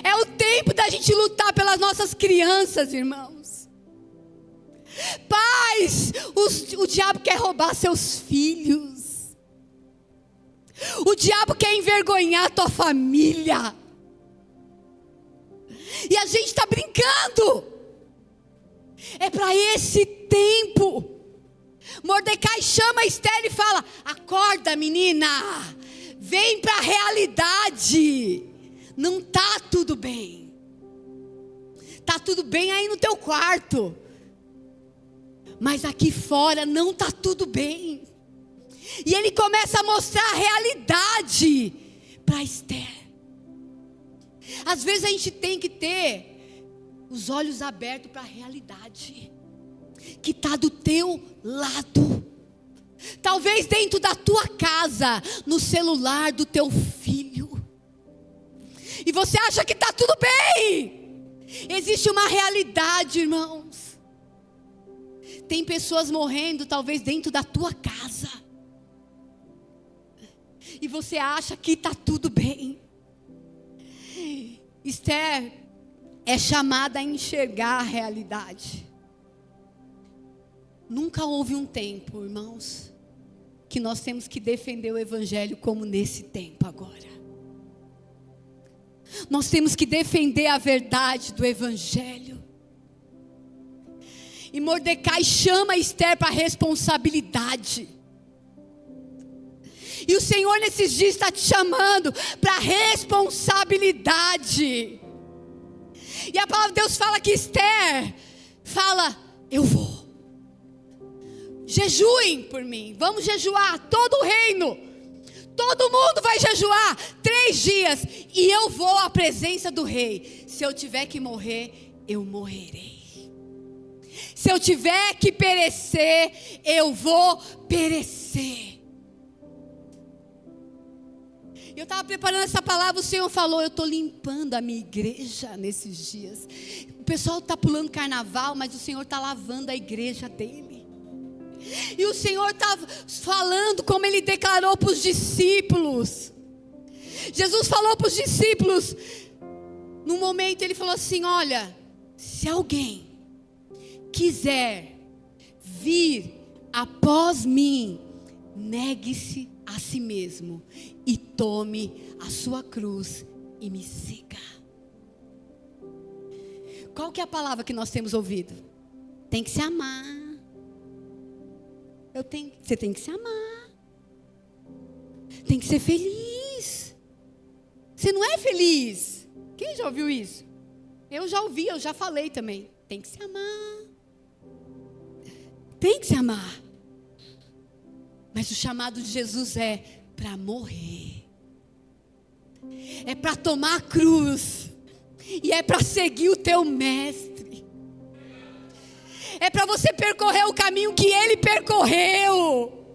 Speaker 1: É o tempo da gente lutar pelas nossas crianças, irmãos. Pais, o diabo quer roubar seus filhos. O diabo quer envergonhar a tua família. E a gente está brincando. É para esse tempo. Mordecai chama a Esther e fala, acorda menina, vem para a realidade. Não está tudo bem. Está tudo bem aí no teu quarto. Mas aqui fora não está tudo bem. E ele começa a mostrar a realidade para Esther. Às vezes a gente tem que ter os olhos abertos para a realidade que está do teu lado. Talvez dentro da tua casa, no celular do teu filho. E você acha que está tudo bem. Existe uma realidade, irmãos. Tem pessoas morrendo talvez dentro da tua casa. e você acha que está tudo bem. Esther é chamada a enxergar a realidade. Nunca houve um tempo, irmãos, que nós temos que defender o evangelho como nesse tempo agora. Nós temos que defender a verdade do evangelho. E Mordecai chama Esther para a responsabilidade. E o Senhor nesses dias está te chamando para a responsabilidade. E a palavra de Deus fala que Esther fala: eu vou. Jejuem por mim. Vamos jejuar, todo o reino. Todo mundo vai jejuar 3 dias. E eu vou à presença do rei. Se eu tiver que morrer, eu morrerei. Se eu tiver que perecer, eu vou perecer. Eu estava preparando essa palavra, o Senhor falou: eu estou limpando a minha igreja nesses dias. O pessoal está pulando carnaval, mas o Senhor está lavando a igreja dele. E o Senhor está falando como Ele declarou para os discípulos. Jesus falou para os discípulos, num momento Ele falou assim: olha, se alguém quiser vir após mim, negue-se a si mesmo e tome a sua cruz e me siga. Qual que é a palavra que nós temos ouvido? Tem que se amar. Você tem que se amar. Tem que ser feliz. Você não é feliz. Quem já ouviu isso? Eu já ouvi, eu já falei também. Tem que se amar. Tem que se amar. Mas o chamado de Jesus é para morrer. É para tomar a cruz. E é para seguir o teu mestre. É para você percorrer o caminho que ele percorreu.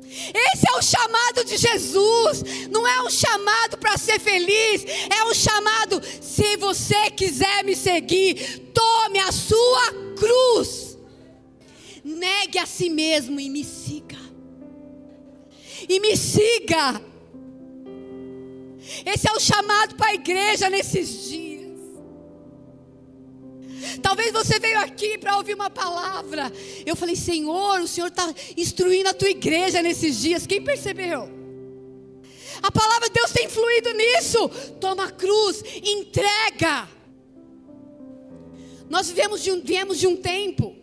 Speaker 1: Esse é o chamado de Jesus. Não é um chamado para ser feliz. É um chamado: se você quiser me seguir, tome a sua cruz. Negue a si mesmo e me siga. E me siga. Esse é o chamado para a igreja nesses dias. Talvez você veio aqui para ouvir uma palavra. Eu falei: Senhor, o Senhor está instruindo a tua igreja nesses dias. Quem percebeu? A palavra de Deus tem fluído nisso. Toma a cruz, entrega. Nós viemos de um tempo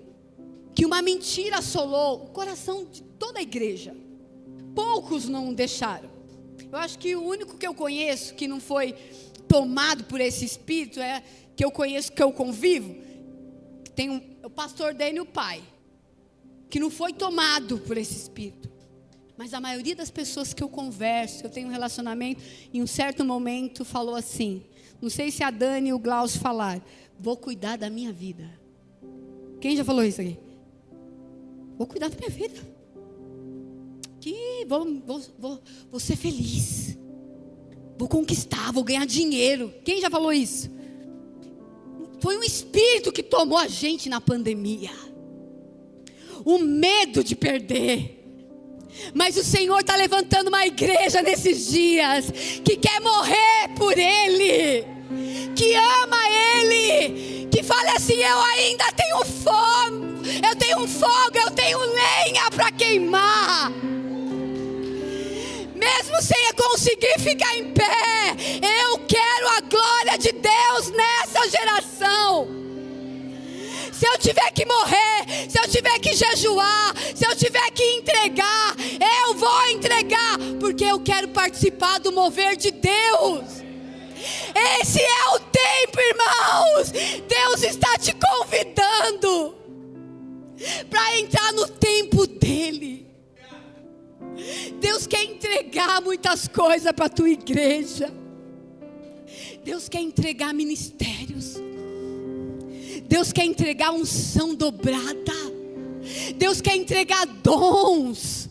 Speaker 1: que uma mentira assolou o coração de toda a igreja. Poucos não deixaram. Eu acho que o único que eu conheço que não foi tomado por esse espírito, que eu conheço, que eu convivo, tem o pastor Daniel Pai, que não foi tomado por esse espírito. Mas a maioria das pessoas que eu converso, que eu tenho um relacionamento, em um certo momento falou assim, não sei se a Dani e o Glaucio falaram: vou cuidar da minha vida. Quem já falou isso aqui? Vou cuidar da minha vida. Vou ser feliz. Vou conquistar, vou ganhar dinheiro. Quem já falou isso? Foi um espírito que tomou a gente na pandemia. O medo de perder. Mas o Senhor está levantando uma igreja nesses dias que quer morrer por Ele, que ama Ele, que fala assim: eu ainda tenho fome, eu tenho fogo, eu tenho lenha para queimar. Mesmo sem conseguir ficar em pé, eu quero a glória de Deus nessa geração. Se eu tiver que morrer, se eu tiver que jejuar, se eu tiver que entregar, eu vou entregar, porque eu quero participar do mover de Deus. Esse é o tempo, irmãos. Deus está te convidando para entrar no tempo dEle. Deus quer entregar muitas coisas para a tua igreja. Deus quer entregar ministérios. Deus quer entregar unção dobrada. Deus quer entregar dons.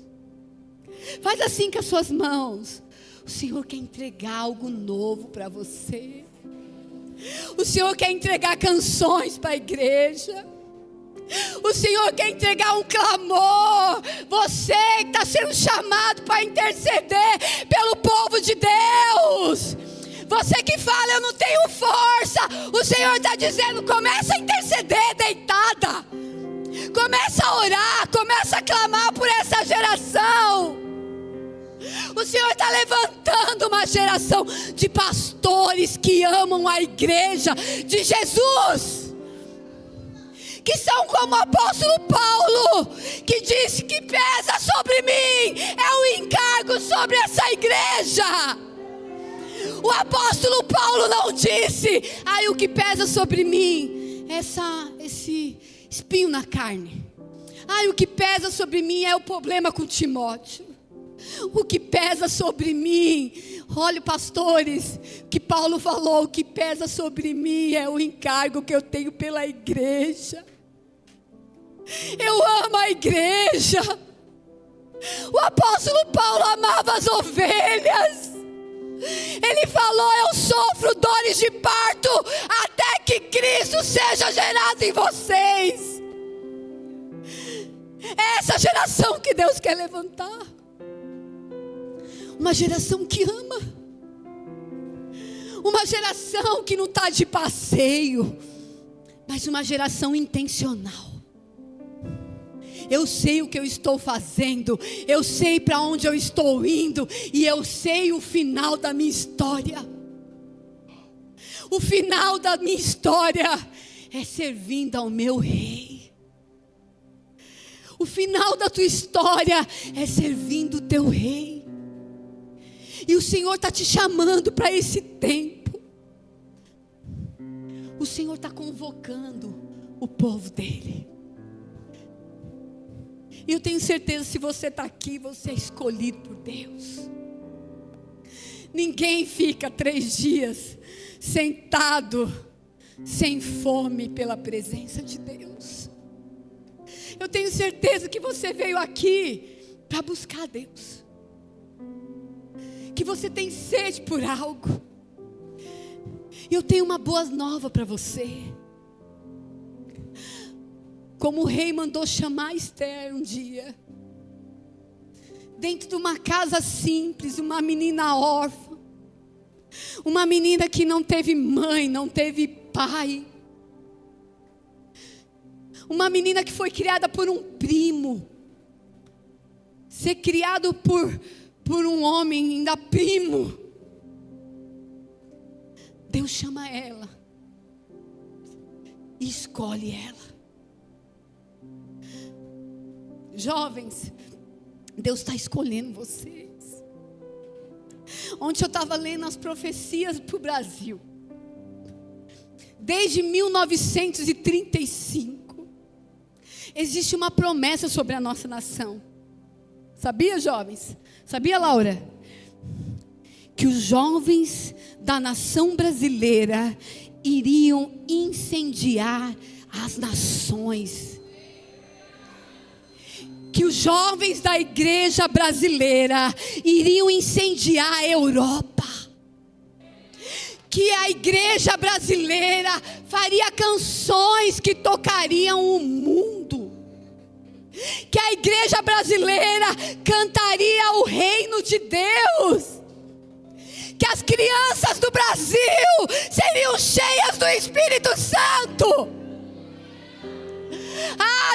Speaker 1: Faz assim com as suas mãos. O Senhor quer entregar algo novo para você. O Senhor quer entregar canções para a igreja. O Senhor quer entregar um clamor. Você que está sendo chamado para interceder pelo povo de Deus. Você que fala, eu não tenho força. O Senhor está dizendo, começa a interceder deitada. Começa a orar, começa a clamar por essa geração. O Senhor está levantando uma geração de pastores que amam a igreja de Jesus. Que são como o apóstolo Paulo, que disse que pesa sobre mim, é o encargo sobre essa igreja. O apóstolo Paulo não disse, o que pesa sobre mim, esse espinho na carne. O que pesa sobre mim é o problema com Timóteo. O que pesa sobre mim, olha, pastores, que Paulo falou, o que pesa sobre mim é o encargo que eu tenho pela igreja. Eu amo a igreja. O apóstolo Paulo amava as ovelhas. Ele falou, eu sofro dores de parto até que Cristo seja gerado em vocês. É essa geração que Deus quer levantar. Uma geração que ama. Uma geração que não está de passeio, mas uma geração intencional. Eu sei o que eu estou fazendo, eu sei para onde eu estou indo, e eu sei o final da minha história. O final da minha história é servindo ao meu rei. O final da tua história é servindo o teu rei. E o Senhor está te chamando para esse tempo. O Senhor está convocando o povo dele. E eu tenho certeza, se você está aqui, você é escolhido por Deus. Ninguém fica 3 dias sentado, sem fome pela presença de Deus. Eu tenho certeza que você veio aqui para buscar Deus. Que você tem sede por algo. E eu tenho uma boa nova para você. Como o rei mandou chamar Esther um dia, dentro de uma casa simples, uma menina órfã, uma menina que não teve mãe, não teve pai, uma menina que foi criada por um primo, ser criado por um homem, ainda primo. Deus chama ela e escolhe ela. Jovens, Deus está escolhendo vocês. Ontem eu estava lendo as profecias para o Brasil. Desde 1935 existe uma promessa sobre a nossa nação. Sabia, jovens? Sabia, Laura? Que os jovens da nação brasileira iriam incendiar as nações. Que os jovens da igreja brasileira iriam incendiar a Europa. Que a igreja brasileira faria canções que tocariam o mundo. Que a igreja brasileira cantaria o reino de Deus. Que as crianças do Brasil seriam cheias do Espírito Santo.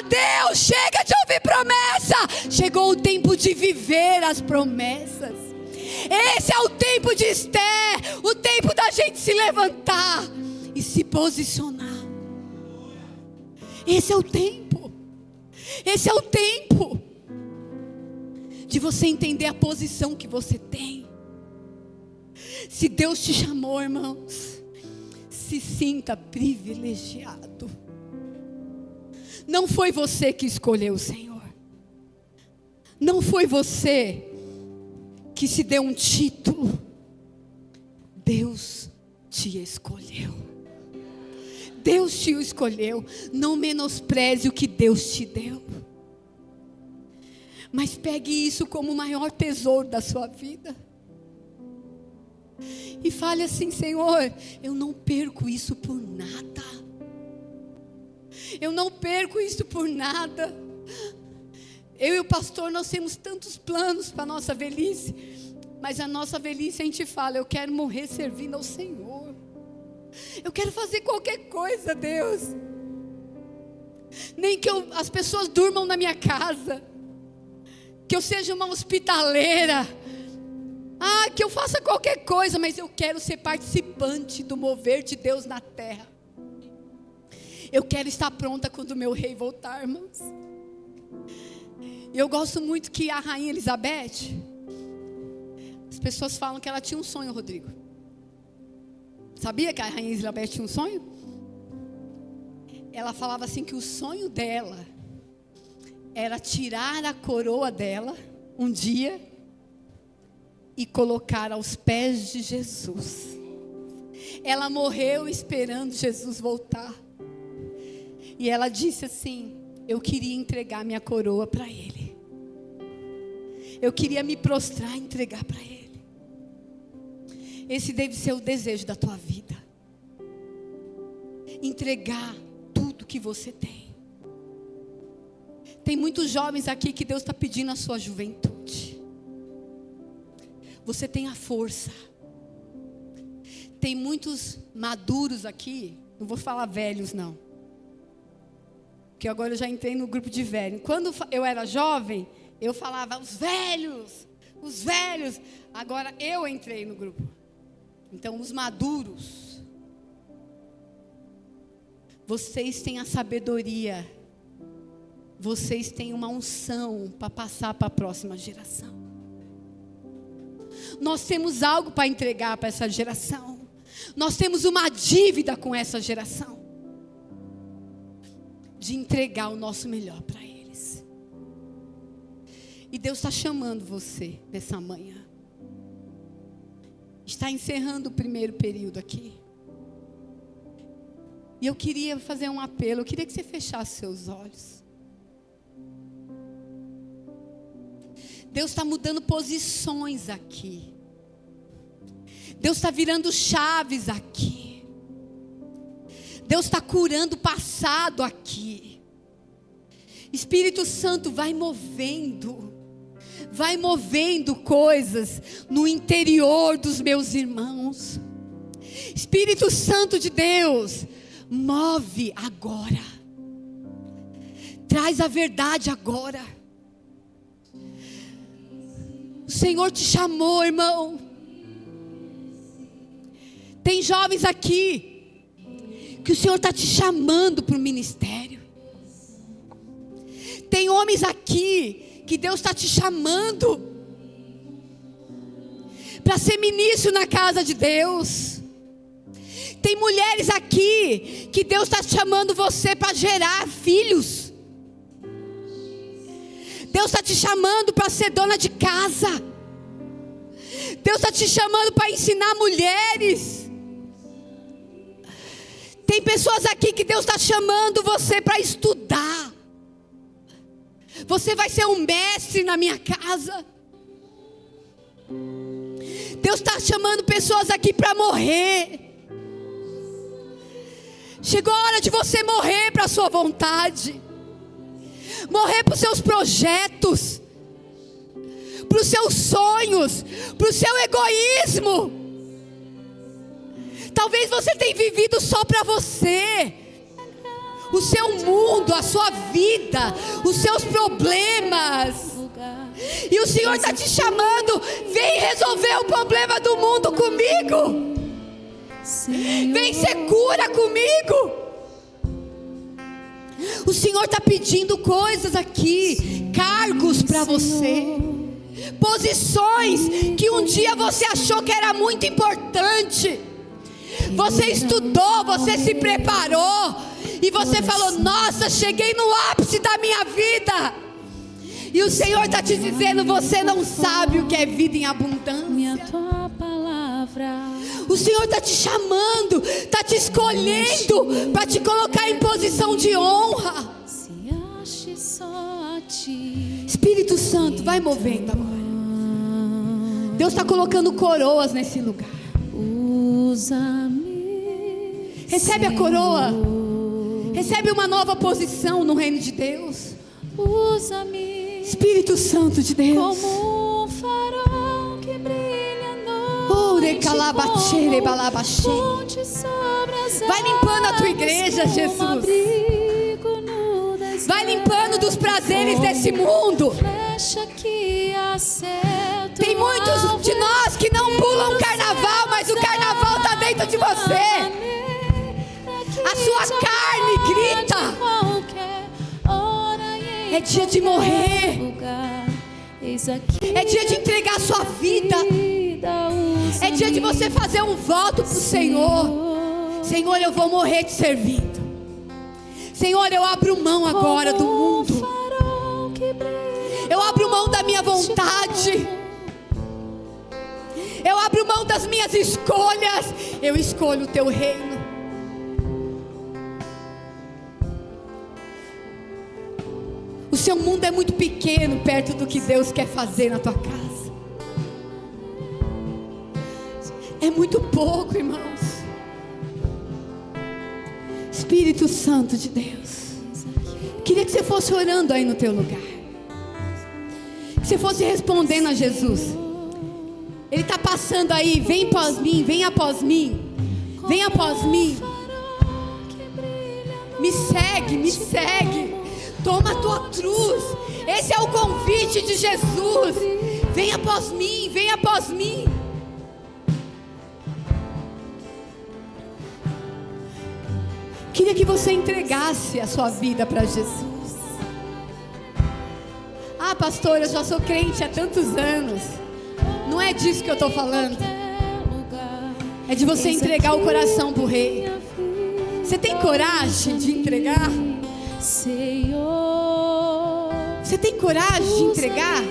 Speaker 1: Deus, chega de ouvir promessa. Chegou o tempo de viver as promessas. Esse é o tempo de Esther, o tempo da gente se levantar e se posicionar. Esse é o tempo. Esse é o tempo de você entender a posição que você tem. Se Deus te chamou, irmãos, se sinta privilegiado. Não foi você que escolheu o Senhor. Não foi você que se deu um título. Deus te escolheu. Deus te escolheu. Não menospreze o que Deus te deu. Mas pegue isso como o maior tesouro da sua vida. E fale assim: Senhor, eu não perco isso por nada. Eu não perco isso por nada. Eu e o pastor, nós temos tantos planos para a nossa velhice. Mas a nossa velhice a gente fala, eu quero morrer servindo ao Senhor. Eu quero fazer qualquer coisa, Deus. Nem que as pessoas durmam na minha casa. Que eu seja uma hospitaleira. Que eu faça qualquer coisa, mas eu quero ser participante do mover de Deus na terra. Eu quero estar pronta quando o meu rei voltar, irmãos. Eu gosto muito que a rainha Elizabeth, as pessoas falam que ela tinha um sonho, Rodrigo. Sabia que a rainha Elizabeth tinha um sonho? Ela falava assim que o sonho dela era tirar a coroa dela um dia e colocar aos pés de Jesus. Ela morreu esperando Jesus voltar. E ela disse assim, eu queria entregar minha coroa para Ele. Eu queria me prostrar e entregar para Ele. Esse deve ser o desejo da tua vida. Entregar tudo que você tem. Tem muitos jovens aqui que Deus está pedindo a sua juventude. Você tem a força. Tem muitos maduros aqui. Não vou falar velhos não. Porque agora eu já entrei no grupo de velhos. Quando eu era jovem, eu falava os velhos. Agora eu entrei no grupo. Então os maduros. Vocês têm a sabedoria. Vocês têm uma unção para passar para a próxima geração. Nós temos algo para entregar para essa geração. Nós temos uma dívida com essa geração. De entregar o nosso melhor para eles. E Deus está chamando você nessa manhã. Está encerrando o primeiro período aqui. E eu queria fazer um apelo. Eu queria que você fechasse seus olhos. Deus está mudando posições aqui. Deus está virando chaves aqui. Deus está curando o passado aqui. Espírito Santo vai movendo coisas no interior dos meus irmãos. Espírito Santo de Deus, move agora. Traz a verdade agora. O Senhor te chamou, irmão. Tem jovens aqui que o Senhor está te chamando para o ministério. Tem homens aqui que Deus está te chamando para ser ministro na casa de Deus. Tem mulheres aqui que Deus está chamando você para gerar filhos. Deus está te chamando para ser dona de casa. Deus está te chamando para ensinar mulheres. Tem pessoas aqui que Deus está chamando você para estudar. Você vai ser um mestre na minha casa. Deus está chamando pessoas aqui para morrer. Chegou a hora de você morrer para a sua vontade. Morrer para os seus projetos. Para os seus sonhos. Para o seu egoísmo. Talvez você tenha vivido só para você. O seu mundo, a sua vida, os seus problemas. E o Senhor está te chamando. Vem resolver o problema do mundo comigo. Vem ser cura comigo. O Senhor está pedindo coisas aqui. Cargos para você. Posições que um dia você achou que era muito importante. Você estudou, você se preparou. E você falou, nossa, cheguei no ápice da minha vida. E o Senhor está te dizendo, você não sabe o que é vida em abundância. O Senhor está te chamando, está te escolhendo para te colocar em posição de honra. Espírito Santo, vai movendo agora. Deus está colocando coroas nesse lugar. Recebe a coroa. Recebe uma nova posição no reino de Deus.
Speaker 2: Usa-me,
Speaker 1: Espírito Santo de Deus.
Speaker 2: como um farol que brilha à noite, como ponte sobre as
Speaker 1: Vai limpando a tua
Speaker 2: águas,
Speaker 1: igreja,
Speaker 2: como
Speaker 1: Jesus.
Speaker 2: abrigo no deserto,
Speaker 1: Vai limpando dos prazeres desse mundo.
Speaker 2: flecha que acerta
Speaker 1: Tem
Speaker 2: o
Speaker 1: muitos
Speaker 2: alvo,
Speaker 1: de nós que não pulam carnaval, mas o carnaval está dentro de você. A sua carne grita. É dia de morrer. É dia de entregar a sua vida. É dia de você fazer um voto para o Senhor. Senhor, eu vou morrer te servindo. Senhor, eu abro mão agora do mundo. Eu abro mão da minha vontade. Eu abro mão das minhas escolhas. Eu escolho o teu reino. O seu mundo é muito pequeno perto do que Deus quer fazer na tua casa. É muito pouco, irmãos. Espírito Santo de Deus, queria que você fosse orando aí no teu lugar, que você fosse respondendo a Jesus. Ele está passando aí. Vem após mim, vem após mim, vem após mim. Me segue, me segue. Toma a tua cruz. Esse é o convite de Jesus. Vem após mim, vem após mim. Queria que você entregasse a sua vida para Jesus. Ah, pastor, eu já sou crente há tantos anos. Não é disso que eu estou falando. É de você entregar o coração para o Rei. Você tem coragem de entregar?
Speaker 2: Senhor,
Speaker 1: você tem coragem de entregar?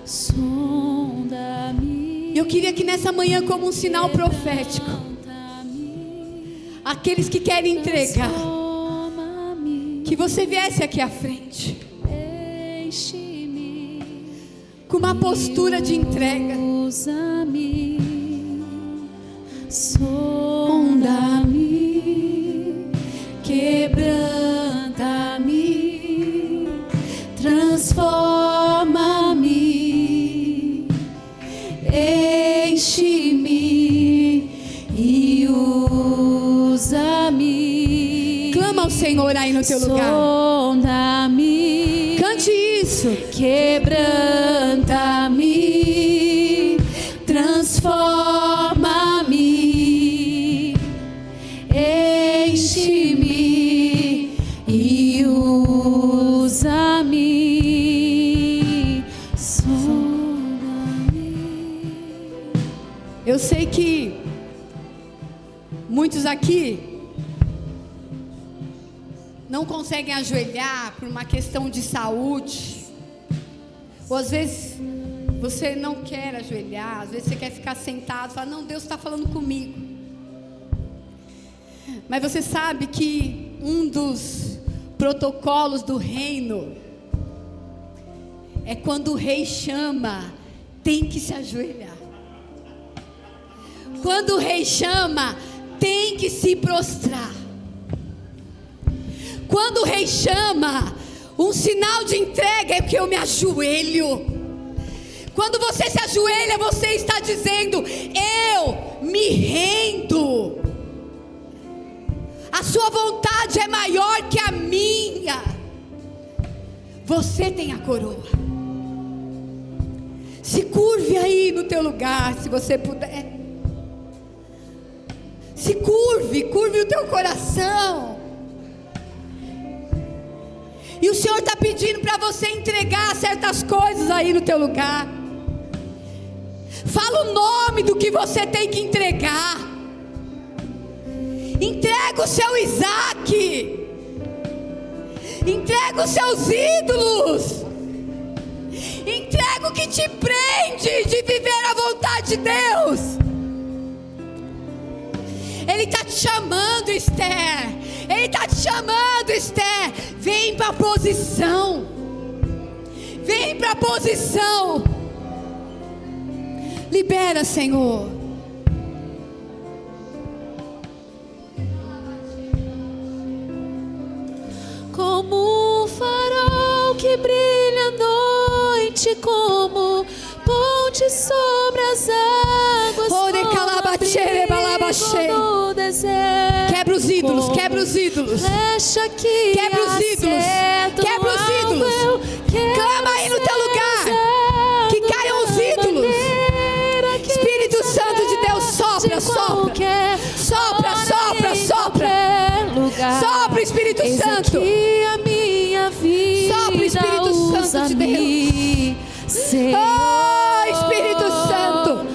Speaker 2: Sonda-me.
Speaker 1: Eu queria que nessa manhã, como um sinal profético, aqueles que querem entregar, que você viesse aqui à frente, com uma postura de entrega.
Speaker 2: Sonda-me, quebranta-me, transforma-me, enche-me e usa-me.
Speaker 1: Clama ao Senhor aí no teu lugar.
Speaker 2: Sonda-me,
Speaker 1: cante isso.
Speaker 2: Quebranta-me, transforma-me, enche-me e usa-me. Sonda-me.
Speaker 1: Eu sei que muitos aqui não conseguem ajoelhar por uma questão de saúde. Ou às vezes você não quer ajoelhar, às vezes você quer ficar sentado e falar, não, Deus está falando comigo. Mas você sabe que um dos protocolos do reino é quando o rei chama, tem que se ajoelhar. Quando o rei chama, tem que se prostrar. Quando o rei chama, um sinal de entrega é que eu me ajoelho. Quando você se ajoelha, você está dizendo, eu me rendo. A sua vontade é maior que a minha. Você tem a coroa. Se curve aí no teu lugar, se você puder. Se curve, curve o teu coração. E o Senhor está pedindo para você entregar certas coisas aí no teu lugar. Fala o nome do que você tem que entregar. Entrega o seu Isaac. Entrega os seus ídolos. Entrega o que te prende de viver a vontade de Deus. Ele está te chamando, Esther. Ele está te chamando, Esther. Vem para a posição. Vem para a posição. Libera, Senhor.
Speaker 2: ponte sobre as águas, no deserto.
Speaker 1: Quebra os ídolos, quebra os ídolos.
Speaker 2: Flecha que
Speaker 1: Quebra os ídolos, quebra os ídolos. Clama aí no teu lugar, que caiam os ídolos. Espírito Santo de Deus, sopra, sopra, sopra, sopra, sopra. Sopra, Espírito Santo.
Speaker 2: A minha vida,
Speaker 1: sopra, Espírito Santo de Deus. Oh, Espírito Santo,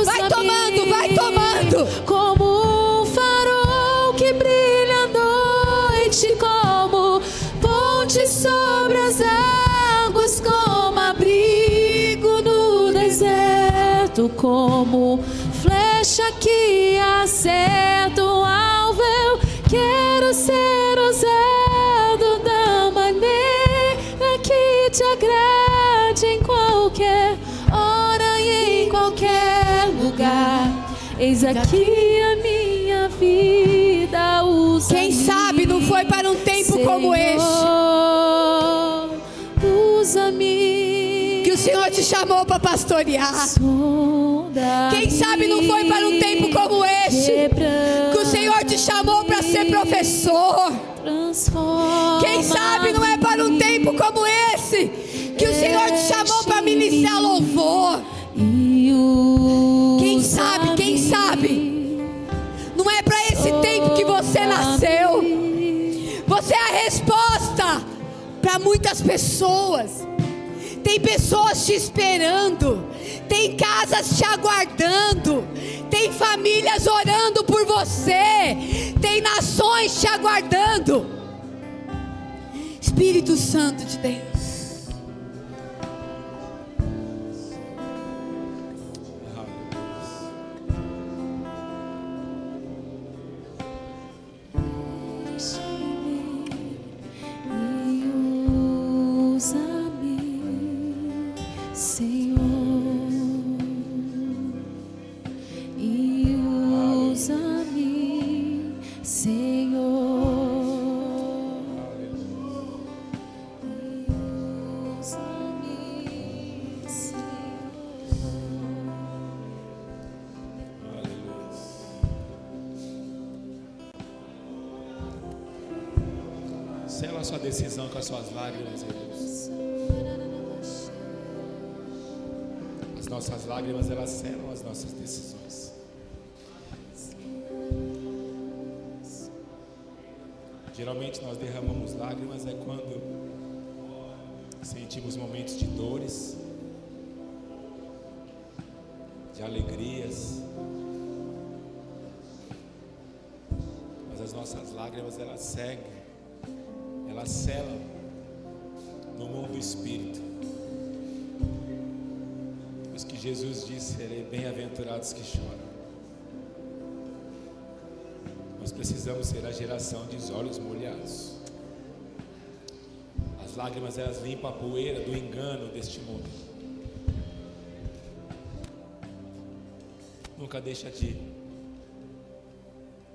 Speaker 1: vai tomando, vai tomando.
Speaker 2: Como um farol que brilha à noite, como ponte sobre as águas, como abrigo no deserto, como flecha que acerta o alvo. Eu quero ser usado da maneira que te agrade, em qualquer hora e em qualquer lugar. Eis aqui a minha vida, usa-me.
Speaker 1: Quem sabe não foi para um tempo como este,
Speaker 2: usa-me,
Speaker 1: que o Senhor te chamou para pastorear. Quem sabe não foi para um tempo como este, que o Senhor te chamou para ser professor. Quem sabe não é para um tempo como esse, que o Senhor te chamou para ministrar louvor. Quem sabe, não é para esse tempo que você nasceu. Você é a resposta para muitas pessoas. Tem pessoas te esperando, tem casas te aguardando, tem famílias orando por você, tem nações te aguardando. Espírito Santo de Deus.
Speaker 3: Sela a sua decisão com as suas lágrimas, Deus. As nossas lágrimas, elas selam as nossas decisões. Geralmente nós derramamos lágrimas quando sentimos momentos de dores, de alegrias. Mas as nossas lágrimas, elas seguem, elas selam no mundo do Espírito. Por isso que Jesus disse, bem-aventurados que choram. Nós precisamos ser a geração dos olhos molhados. As lágrimas, elas limpam a poeira do engano deste mundo. Nunca deixa de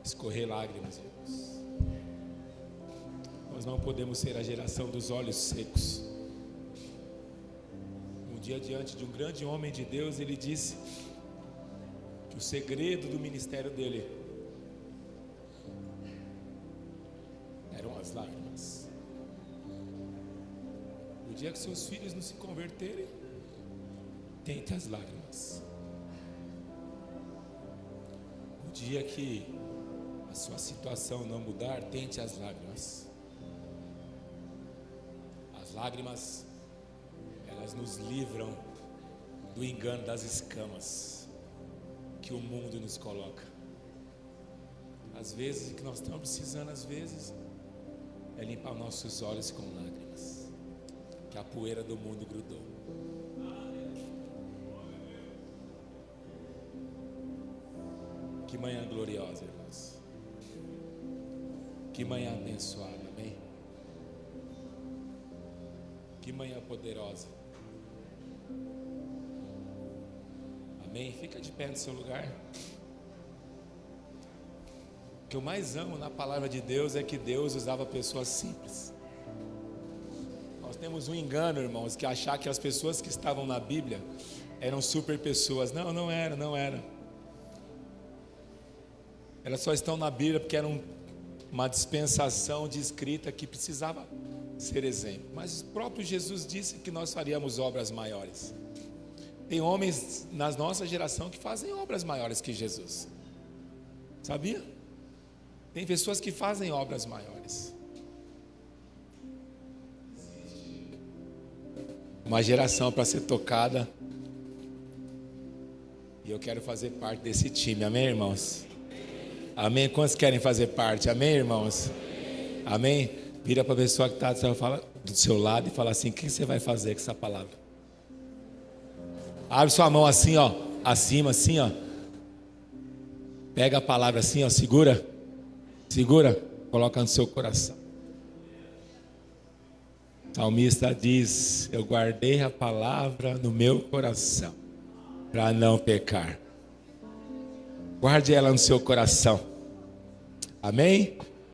Speaker 3: escorrer lágrimas, irmãos. Nós não podemos ser a geração dos olhos secos. Um dia, diante de um grande homem de Deus, ele disse que o segredo do ministério dele eram as lágrimas. O dia que seus filhos não se converterem, tente as lágrimas. O dia que a sua situação não mudar, tente as lágrimas. As lágrimas, elas nos livram do engano das escamas que o mundo nos coloca. Às vezes, o que nós estamos precisando, às vezes, é limpar nossos olhos com lágrimas, que a poeira do mundo grudou. Que manhã gloriosa, irmãos. Que manhã abençoada, amém? Que manhã poderosa. Amém? Fica de pé no seu lugar. O que eu mais amo na palavra de Deus é que Deus usava pessoas simples. Nós temos um engano, irmãos, que achar que as pessoas que estavam na Bíblia eram super pessoas. Não, não era. Elas só estão na Bíblia porque era uma dispensação de escrita que precisava ser exemplo. Mas o próprio Jesus disse que nós faríamos obras maiores. Tem homens na nossa geração que fazem obras maiores que Jesus. Sabia? Tem pessoas que fazem obras maiores. Uma geração para ser tocada. E eu quero fazer parte desse time, amém, irmãos? Amém? Quantos querem fazer parte? Amém, irmãos? Amém? Vira para a pessoa que está do seu lado e fala assim: o que você vai fazer com essa palavra? Abre sua mão assim, ó, acima, assim, ó. Pega a palavra assim, ó, segura, coloca no seu coração. O salmista diz: eu guardei a palavra no meu coração para não pecar. Guarde ela no seu coração. Amém?